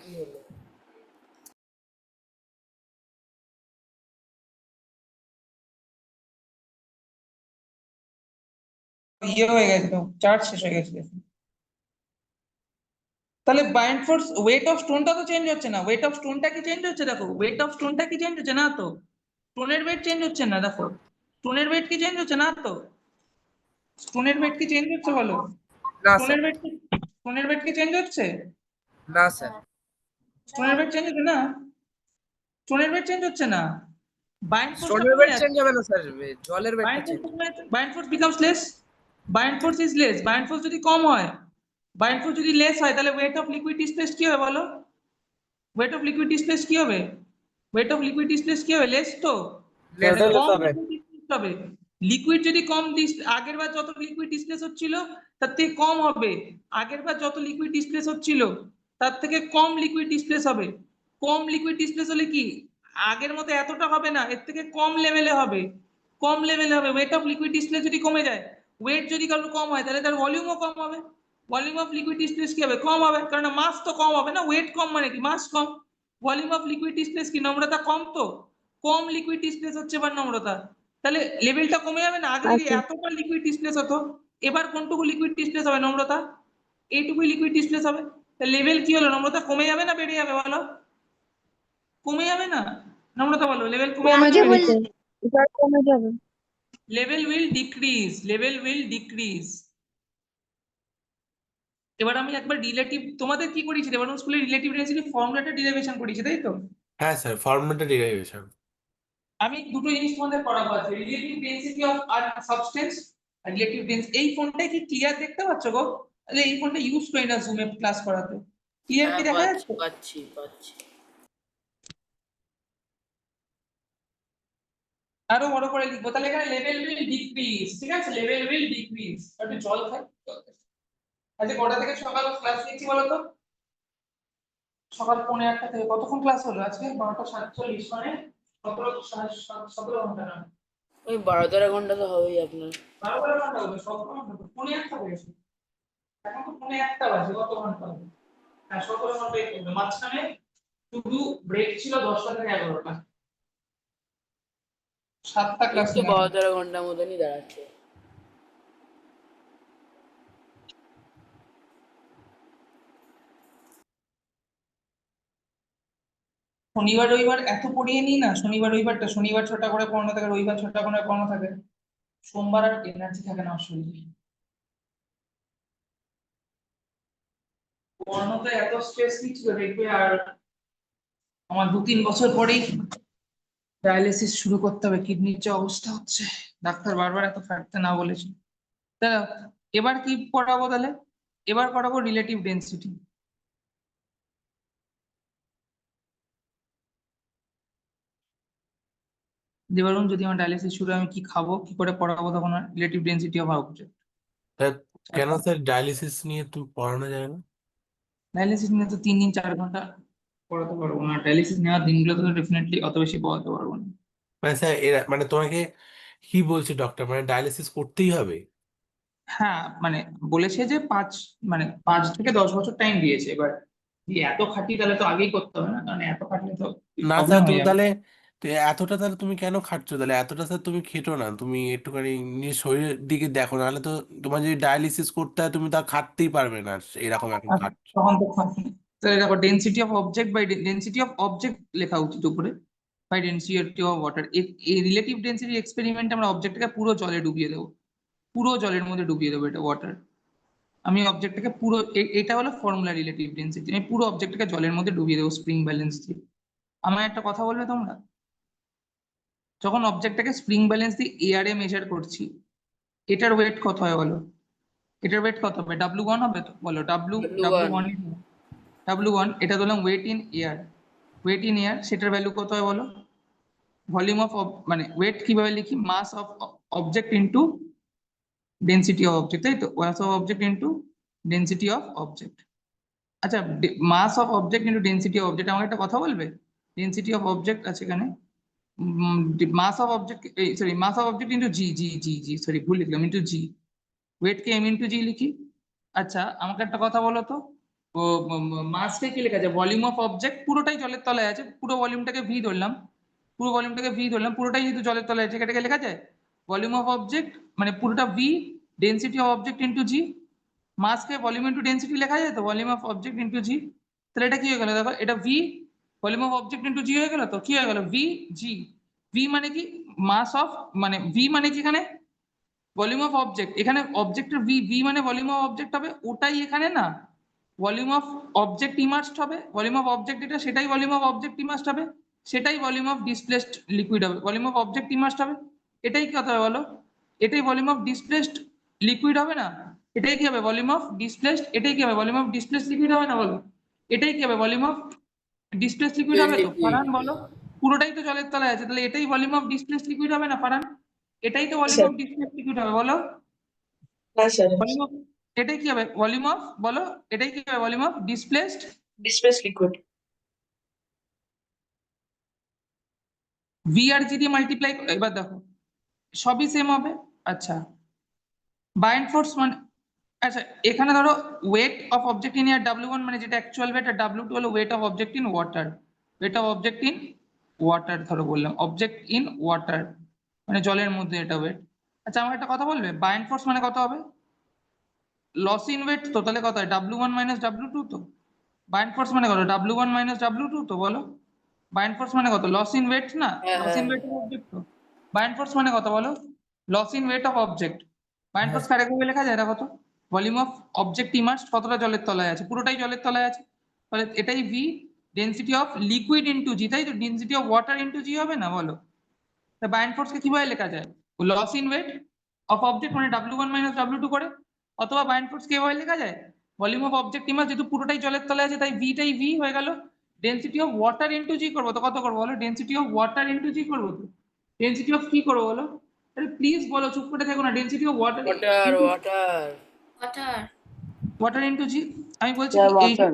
[SPEAKER 9] কি হলো?
[SPEAKER 1] ইয়ে হয়ে গেছিল, চার্জ শেষ হয়ে গেছিল, তাহলে বায়ান্ট ফোর্স ওয়েট অফ স্টোনটা তো চেঞ্জ হচ্ছে না, ওয়েট অফ স্টোনটা কি চেঞ্জ হচ্ছে, দেখো ওয়েট অফ স্টোনটা কি চেঞ্জ হচ্ছে না তো, স্টোনের ওয়েট চেঞ্জ হচ্ছে না, দেখো স্টোনের ওয়েট কি চেঞ্জ হচ্ছে না তো, স্টোনের ওয়েট কি চেঞ্জ হচ্ছে বলো,
[SPEAKER 10] না
[SPEAKER 1] স্টোনের
[SPEAKER 10] স্যার,
[SPEAKER 1] ওয়েট স্টোনের ওয়েট কি চেঞ্জ হচ্ছে,
[SPEAKER 10] না স্যার,
[SPEAKER 1] স্টোনের ওয়েট চেঞ্জ হচ্ছে না, স্টোনের ওয়েট চেঞ্জ হচ্ছে না, বায়ান্ট ফোর্সটা
[SPEAKER 10] স্টোনের
[SPEAKER 1] কমে
[SPEAKER 10] ওয়েট
[SPEAKER 1] যাচ্ছে,
[SPEAKER 10] চেঞ্জ হবে না স্যার, জলের ওয়েটটা
[SPEAKER 1] buoyant
[SPEAKER 10] change.
[SPEAKER 1] Force buoyant force becomes less, buoyant force is less, buoyant force যদি কম হয়, বায়ান্ট ফোর্স যদি লেস হয় তাহলে ওয়েট অফ লিকুইড ডিসপ্লেসড কি হবে বলো, ওয়েট অফ লিকুইড ডিসপ্লেসড কি হবে, ওয়েট অফ লিকুইড ডিসপ্লেসড কি হবে, লেস তো,
[SPEAKER 10] Less
[SPEAKER 1] কম
[SPEAKER 10] হবে।
[SPEAKER 1] liquid displaced হবে, লিকুইড যদি কম আগের বার যত লিকুইড ডিসপ্লেস হচ্ছিল তার থেকে কম হবে, আগের বার যত লিকুইড ডিসপ্লেস হচ্ছিল তার থেকে কম লিকুইড ডিসপ্লেস হবে। কম লিকুইড ডিসপ্লেস হলে কি আগের মতো এতটা হবে না, এর থেকে কম লেভেলে হবে, কম লেভেলে হবে। ওয়েট অফ লিকুইড ডিসপ্লেস যদি কমে যায়, ওয়েট যদি কারোর কম হয় তাহলে তার ভলিউমও কম হবে। ভলিউম অফ লিকুইড ডিসপ্লেস কি হবে? কম হবে, কারণ মাস তো কম হবে না, ওয়েট কম মানে কি মাস কম। ভলিউম অফ লিকুইড ডিসপ্লেস কি নম্রতা কম, তো কম লিকুইড ডিসপ্লেস হচ্ছে এবার নম্রতা, তাহলে লেভেলটা কমে যাবে না। আগে যদি এতটা লিকুইড ডিসপ্লেস হতো, এবার কোনটুকু লিকুইড ডিসপ্লেস হবে নম্রতা? এইটুকুই লিকুইড ডিসপ্লেস হবে, তাহলে লেভেল কি হলো নম্রতা? কমে যাবে না বেড়ে যাবে বলো? কমে যাবে না নম্রতা, বলো লেভেল কমে যাবে?
[SPEAKER 8] কমে যাবে।
[SPEAKER 1] Level will decrease, level will decrease. এবার আমি একবার রিলেটিভ তোমাদের কি করেছি এবার স্কুলে রিলেটিভ ডেন্সিটি ফর্মুলাটা ডেরিভেশন করেছি, তাই তো?
[SPEAKER 2] হ্যাঁ স্যার, ফর্মুলাটা ডেরিভেশন।
[SPEAKER 1] আমি দুটো জিনিস তোমাদের পড়াবো আছে, রিলেটিভ ডেন্সিটি অফ আর সাবস্টেন্স আর রিলেটিভ ডেন্সিটি। এই ফোনটাই কি ক্লিয়ার দেখতে পাচ্ছ গো? তাহলে এই ফোনটা ইউজ করি না জুমে ক্লাস করাতে, ক্লিয়ার কি দেখা যাচ্ছে?
[SPEAKER 9] পাচ্ছি পাচ্ছি।
[SPEAKER 1] আরো বড় করে লিখবো, তাহলে এখানে লেভেল উইল ডিক্রিজ, ঠিক আছে? Level will decrease. একটু জল খাই। আজকে কটা থেকে সকাল ক্লাস নিচ্ছি বলো তো? সকাল 8:30 থেকে। কতক্ষণ ক্লাস হলো আজকে? 12:47, মানে 17 ঘন্টা না?
[SPEAKER 9] ওই 12-13 ঘন্টা তো হবেই আপনার।
[SPEAKER 1] 12 ঘন্টা হবে, 17 ঘন্টা, 1:30 হয়েছে। এখন তো 1:30 বাজে, কত ঘন্টা হবে? হ্যাঁ 17 ঘন্টাই করবে। মাঝখানে শুধু ব্রেক ছিল 10টা থেকে 11টা, 7টা ক্লাস।
[SPEAKER 9] তো 12-13 ঘন্টার মতনই দাঁড়াচ্ছে।
[SPEAKER 1] শনিবার রবিবার এত পড়িয়ে নিই না, শনিবার রবিবারটা, শনিবার 6টা করে পড়ানো থাকে, রবিবার 6টা করে পড়ানো থাকে, সোমবার আর এনার্জি থাকে না শরীরে। পড়ানোতে এত স্ট্রেস নিচ্ছিল দেখবে, আর আমার 2-3 বছর পরেই ডায়ালিসিস শুরু করতে হবে, কিডনির যে অবস্থা হচ্ছে, ডাক্তার বারবার এত খাটতে না বলেছে। তা এবার কি পড়াবো তাহলে? এবার পড়াবো রিলেটিভ ডেন্সিটি। দেবারুন, যদি আমার ডায়ালিসিস শুরু হয়, আমি কি খাবো, কি করে পড়াবো তখন রিলেটিভ ডেন্সিটি অফ অবজেক্ট?
[SPEAKER 2] কেন স্যার ডায়ালিসিস নিয়ে তুই পড়ানো যায় না?
[SPEAKER 1] ডায়ালিসিস নিয়ে তো 3-4 ঘন্টা পড়াতে পারবো না, ডায়ালিসিস নেওয়ার দিনগুলো তো ডেফিনেটলি অত বেশি পড়াতে পারবো না।
[SPEAKER 2] মানে স্যার এরা মানে তোমাকে কি বলছে ডক্টর, মানে ডায়ালিসিস করতেই হবে?
[SPEAKER 1] হ্যাঁ মানে বলেছে যে 5 থেকে 10 বছর টাইম দিয়েছে। এবার যদি এত খাটি তাহলে তো আগেই করতে হবে না, কারণ এত খাটলে তো
[SPEAKER 2] না
[SPEAKER 1] প্রবলেম
[SPEAKER 2] স্যার,
[SPEAKER 1] হয়ে
[SPEAKER 2] তুমি
[SPEAKER 1] যাবে।
[SPEAKER 2] তাহলে তো এতটা তাহলে তুমি কেন খাটছো? তাহলে এতটা স্যার তুমি খেটো না, তুমি একটুখানি নিজের শরীরের দিকে দেখো, নাহলে তো তোমার যদি ডায়ালিসিস করতে হয় তুমি তা খাটতেই পারবে না, এরকম এখন
[SPEAKER 1] আর
[SPEAKER 2] খাটছো।
[SPEAKER 1] তখন তো তাহলে দেখো, density of object by density of object লেখা উচিত উপরে, বাই ডেন্সিটি অফ ওয়াটার। এই রিলেটিভ ডেন্সিটি এক্সপেরিমেন্ট আমরা অবজেক্টটাকে পুরো জলে ডুবিয়ে দেবো, পুরো জলের মধ্যে ডুবিয়ে দেবো, এটা ওয়াটার। আমি অবজেক্টটাকে পুরো এটা হলো ফর্মুলা রিলেটিভ ডেন্সিটি, আমি পুরো অবজেক্টটাকে জলের মধ্যে ডুবিয়ে দেবো স্প্রিং ব্যালেন্স দিয়ে। আমার একটা কথা বলবে তোমরা, যখন অবজেক্টটাকে স্প্রিং ব্যালেন্স দিয়ে এয়ারে মেজার করছি, এটার ওয়েট কত হয় বলো? এটার ওয়েট কত হবে? W1 হবে তো, বলো W1, W1 এটা ধরলাম weight in air, weight in air, সেটার ভ্যালু কত হয় বলো? ভলিউম অফ, মানে ওয়েট কিভাবে লিখি? Mass of object into density of object, তাই তো? Mass of object into density of object. আচ্ছা, mass of object into density of object, আমাকে একটা কথা বলবে? ডেন্সিটি অফ অবজেক্ট আছে এখানে, mass of object, sorry, mass of object into g, sorry ভুল লিখলাম, into g, weight K M into জি লিখি। আচ্ছা আমাকে একটা কথা বলো তো, ও মাসকে কি লেখা আছে? ভলিউম অফ অবজেক্ট পুরোটাই জলের তলায় আছে, পুরো ভলিউমটাকে ভি ধরলাম, পুরো ভলিউমটাকে ভি ধরলাম, পুরোটাই যেহেতু জলের তলায় আছে, এটাকে লেখা যায় ভলিউম অফ অবজেক্ট, মানে পুরোটা V, density of object into g. মাসকে ভলিউম ইনটু ডেন্সিটি লেখা যায় তো, volume of object into g. তাহলে এটা কি হয়ে গেল দেখো, এটা V volume of object into g হয়ে গেল তো, কি হয়ে গেল? ভি জি। ভি মানে কি? মাস অফ, মানে ভি মানে কি এখানে ভলিউম অফ অবজেক্ট, এখানে অবজেক্টের ভি, ভি মানে ভলিউম অফ অবজেক্ট হবে, ওটাই এখানে না ভলিউম অফ অবজেক্ট ইমার্সড হবে, ভলিউম অফ অবজেক্ট এটা, সেটাই ভলিউম অফ অবজেক্ট ইমার্সড হবে, সেটাই ভলিউম অফ ডিসপ্লেসড লিকুইড হবে, ভলিউম অফ অবজেক্ট ইমার্সড হবে, এটাই কি কথা হবে বলো? এটাই ভলিউম অফ ডিসপ্লেসড লিকুইড হবে না? এটাই কি হবে? ভলিউম অফ ডিসপ্লেসড, এটাই কি হবে? ভলিউম অফ ডিসপ্লেসড লিকুইড হবে না বলো? এটাই কি হবে? ভলিউম অফ ডিসপ্লেসড লিকুইড হবে তো? ফারহান বলো, পুরোটাই তো জলের তলায় আছে, তাহলে এটাই ভলিউম অফ ডিসপ্লেসড লিকুইড হবে না ফারহান? এটাই তো ভলিউম অফ ডিসপ্লেসড লিকুইড হবে বলো।
[SPEAKER 10] হ্যাঁ স্যার
[SPEAKER 1] ভলিউম অফ এটাই কি হবে ভলিউম অফ বলো, এটাই কি হবে volume of displaced
[SPEAKER 10] displace liquid.
[SPEAKER 1] V আর জি দিয়ে মাল্টিপ্লাই। এবার দেখো সবই সেম হবে। আচ্ছা বাইন্ড ফোর্স মানে আচ্ছা এখানে ধরো wait of object in year W1 মানে যেটা অ্যাকচুয়াল ওয়েট, আর W2 হলো wait of object in water. Wait of object in water ধরো বললাম অবজেক্ট ইন ওয়াটার মানে জলের মধ্যে এটা ওয়েট। আচ্ছা আমার একটা কথা বলবে বাইন্ড ফোর্স মানে কত হবে? লস ইন ওয়েট তো তাহলে কত হয় W1 মাইনাস W2 তো। বাইন্ড ফোর্স মানে কত W1 মাইনাস W2 তো বলো। বাইন্ড ফোর্স মানে কত লস ইন ওয়েট না,
[SPEAKER 9] হ্যাঁ,
[SPEAKER 1] লস ইন
[SPEAKER 9] হ্যাঁ।
[SPEAKER 1] ওয়েট অফ অবজেক্ট তো। বাইন্ড ফোর্স মানে কত বলো loss in weight of object. Buoyant
[SPEAKER 7] হ্যাঁ
[SPEAKER 1] ফোর্স কারে ভাবে লেখা যায় এটা কত ভলিউম অফ অবজেক্ট ইমার্সড কতটা জলের তলায় আছে, পুরোটাই জলের তলায় আছে, তাহলে এটাই V. Density of liquid into g, তাই তো density of water into g হবে না বলো। তা বাইন্ড ফোর্সকে কিভাবে লেখা যায় loss in weight of object মানে W1 মাইনাস W2 করে, অথবা বাইন্ড ফোর্স কিভাবে লেখা যায় ভলিউম অফ অবজেক্ট ইমার্স যেহেতু পুরোটাই জলের তলায় আছে তাই ভিটাই ভি হয়ে গেল। ডেনসিটি অফ ওয়াটার ইনটু জি করবো তো কত করবো বলো ডেনসিটি অফ ওয়াটার ইনটু জি করবো তো। ডেনসিটি অফ কি করবো বলো, আরে প্লিজ বলো চুপ করে থেকো না। Density of water
[SPEAKER 9] water water
[SPEAKER 8] water
[SPEAKER 1] water into g. আমি বলছি
[SPEAKER 10] স্যার
[SPEAKER 1] কি এই
[SPEAKER 10] ওয়াটার।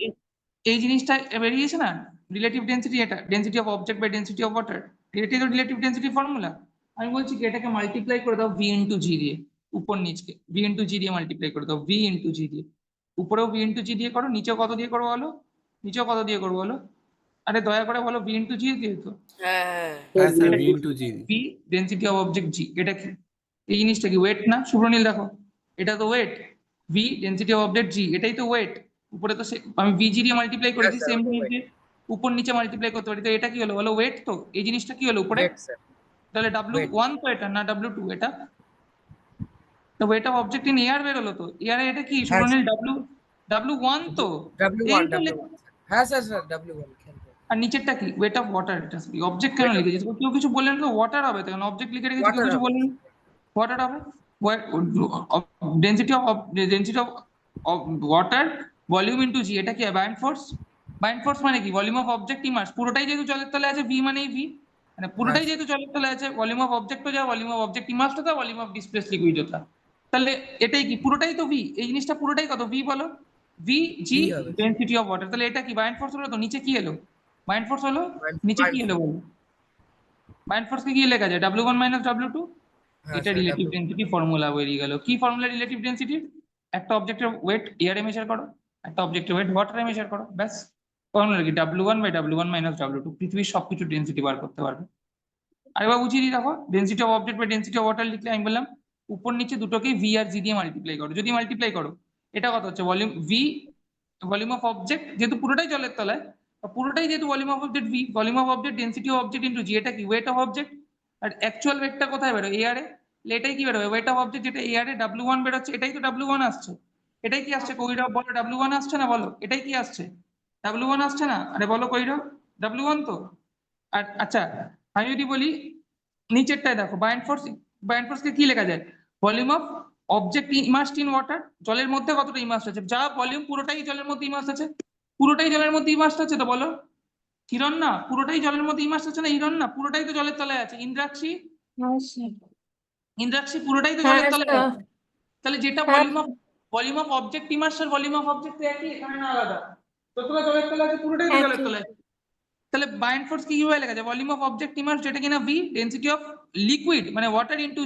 [SPEAKER 1] এই জিনিসটা বেরিয়েছে না রিলেটিভ ডেনসিটি, এটা density of object by density of water, এটাই তো রিলেটিভ ডেনসিটি ফর্মুলা। আমি বলছি কি এটাকে মাল্টিপ্লাই করে দাও ভি ইনটু জি দিয়ে, উপর নিচকে ভি ইনটু জি দিয়ে মাল্টিপ্লাই করে দাও ভি ইনটু জি দিয়ে। উপরেও ভি ইনটু জি দিয়ে করো, নিচেও কত দিয়ে করবো বলো, নিচেও কত দিয়ে করবো বলো। আরে দয়া করে বলো ভি ইনটু জি দিয়ে তো।
[SPEAKER 9] হ্যাঁ হ্যাঁ
[SPEAKER 2] হ্যাঁ sir V into g.
[SPEAKER 1] V density of object g, এটা কি এই জিনিসটা কি ওয়েট না সুব্রনীল দেখো, এটা তো weight. V density of object g এটাই তো ওয়েট। উপরে তো আমি ভিজি দিয়ে মাল্টিপ্লাই করেছি সেম জিনিস দিয়ে উপর নিচে মাল্টিপ্লাই করতে পারি, তো এটা কি হলো বলো ওয়েট তো। এই জিনিসটা কি হলো উপরে, তাহলে W1 তো এটা না W2 এটা। তো weight of object in air বের হলো তো, এয়ারে এটা কি সুব্রনীল W1 তো এই তো
[SPEAKER 7] হ্যাঁ স্যার স্যার W1
[SPEAKER 1] আর নিচেরটা কি ওয়েট অফ ওয়াটার, এটা অবজেক্ট কেন লিখেছিস কেউ কিছু বললেন তো ওয়াটার হবে তো, কারণ অবজেক্ট লিখে রেখেছি কেউ কিছু বললেন ওয়াটার হবে। Density of water volume into g, এটা কি বাইন্ড ফোর্স। বাইন্ড ফোর্স মানে কি ভলিউম অফ অবজেক্ট ইমার্স, পুরোটাই যেহেতু জলের তলায় আছে ভি মানেই ভি, মানে পুরোটাই যেহেতু জলের তলায় আছে ভলিউম অফ অবজেক্টও যা ভলিউম অফ অবজেক্ট ইমার্সটা তা ভলিউম অফ ডিসপ্লেসড লিকুইডও তা, তাহলে এটাই কি পুরোটাই তো ভি। এই জিনিসটা পুরোটাই কত ভি বলো V G density of water, তাহলে এটা কি বাইন্ড ফোর্স হলো তো। নিচে কি এলো বাইন্ড ফোর্স হলো, নিচে কি এলো বলো বাইন্ড ফোর্স কে কি লেখা যায় W1 মাইনাস W2, এটা রিলেটিভ ডেনসিটি ফর্মুলা বেরিয়ে গেল। কি ফর্মুলা রিলেটিভ ডেনসিটি, একটা অবজেক্টের ওয়েট এয়ারে মেজার করো, একটা অবজেক্টের ওয়েট ওয়াটারে মেজার করো, ব্যাস ফর্মুলা কি W1 by W1 minus W2, পৃথিবীর সবকিছু ডেনসিটি বার করতে পারবে। আরেকবার বুঝিয়ে দিই দেখো density of object by density of water লিখলে আমি বললাম উপর নিচে দুটোকেই ভি আর জি দিয়ে মাল্টিপ্লাই করো, যদি মাল্টিপ্লাই করো এটা কত হচ্ছে volume V volume of object যেহেতু পুরোটাই জলের তলায়, পুরোটাই যেহেতু volume of object V volume of object density of object into g, এটা কি ওয়েট অফ অবজেক্ট। আর অ্যাকচুয়াল ওয়েটটা কোথায় বেরো এয়ারে, এটাই কি বেরোবে ওয়েট অফ অবজেক্ট, যেটা এয়ারে W1 বেরোচ্ছে এটাই তো W1 আসছে। এটাই কি আসছে কৈরব বলো W1 আসছে না বলো, এটাই কি আসছে W1 আসছে না, আরে বলো কৈরব W1 তো। আর আচ্ছা আমি যদি বলি নিচেরটায় দেখো বাইন্ড ফোর্সকে কি লেখা যায় volume of object immersed in water, জলের মধ্যে কতটা ইমার্সড আছে, যা ভলিউম পুরোটাই জলের মধ্যে ইমার্সড আছে, পুরোটাই জলের মধ্যে ইমার্সড আছে তো বলো। হিরণ না পুরোটাই জলের মধ্যে ইমার্সড আছে না, হিরণ না পুরোটাই তো জলের তলায় আছে। ইন্দ্রাক্ষী
[SPEAKER 8] হ্যাঁ স্যার
[SPEAKER 1] ইন্দ্রাক্ষী পুরোটাই তো
[SPEAKER 8] হ্যাঁ
[SPEAKER 1] জলের তলায়
[SPEAKER 8] স্যার
[SPEAKER 1] আছে। তাহলে যেটা
[SPEAKER 8] হ্যাঁ
[SPEAKER 1] ভলিউম অফ অবজেক্ট ইমার্স আর ভলিউম অফ অবজেক্ট একই, এখানে না আলাদা। যতটা জলের তলায় আছে পুরোটাই তো জলের
[SPEAKER 8] একই
[SPEAKER 1] তলায় আছে। তাহলে বাইন্ড ফোর্স কি কিভাবে লেখা যায় ভলিউম অফ অবজেক্ট ইমার্স যেটা কিনা ভি ডেনসিটি অফ লিকুইড মানে ওয়াটার ইনটু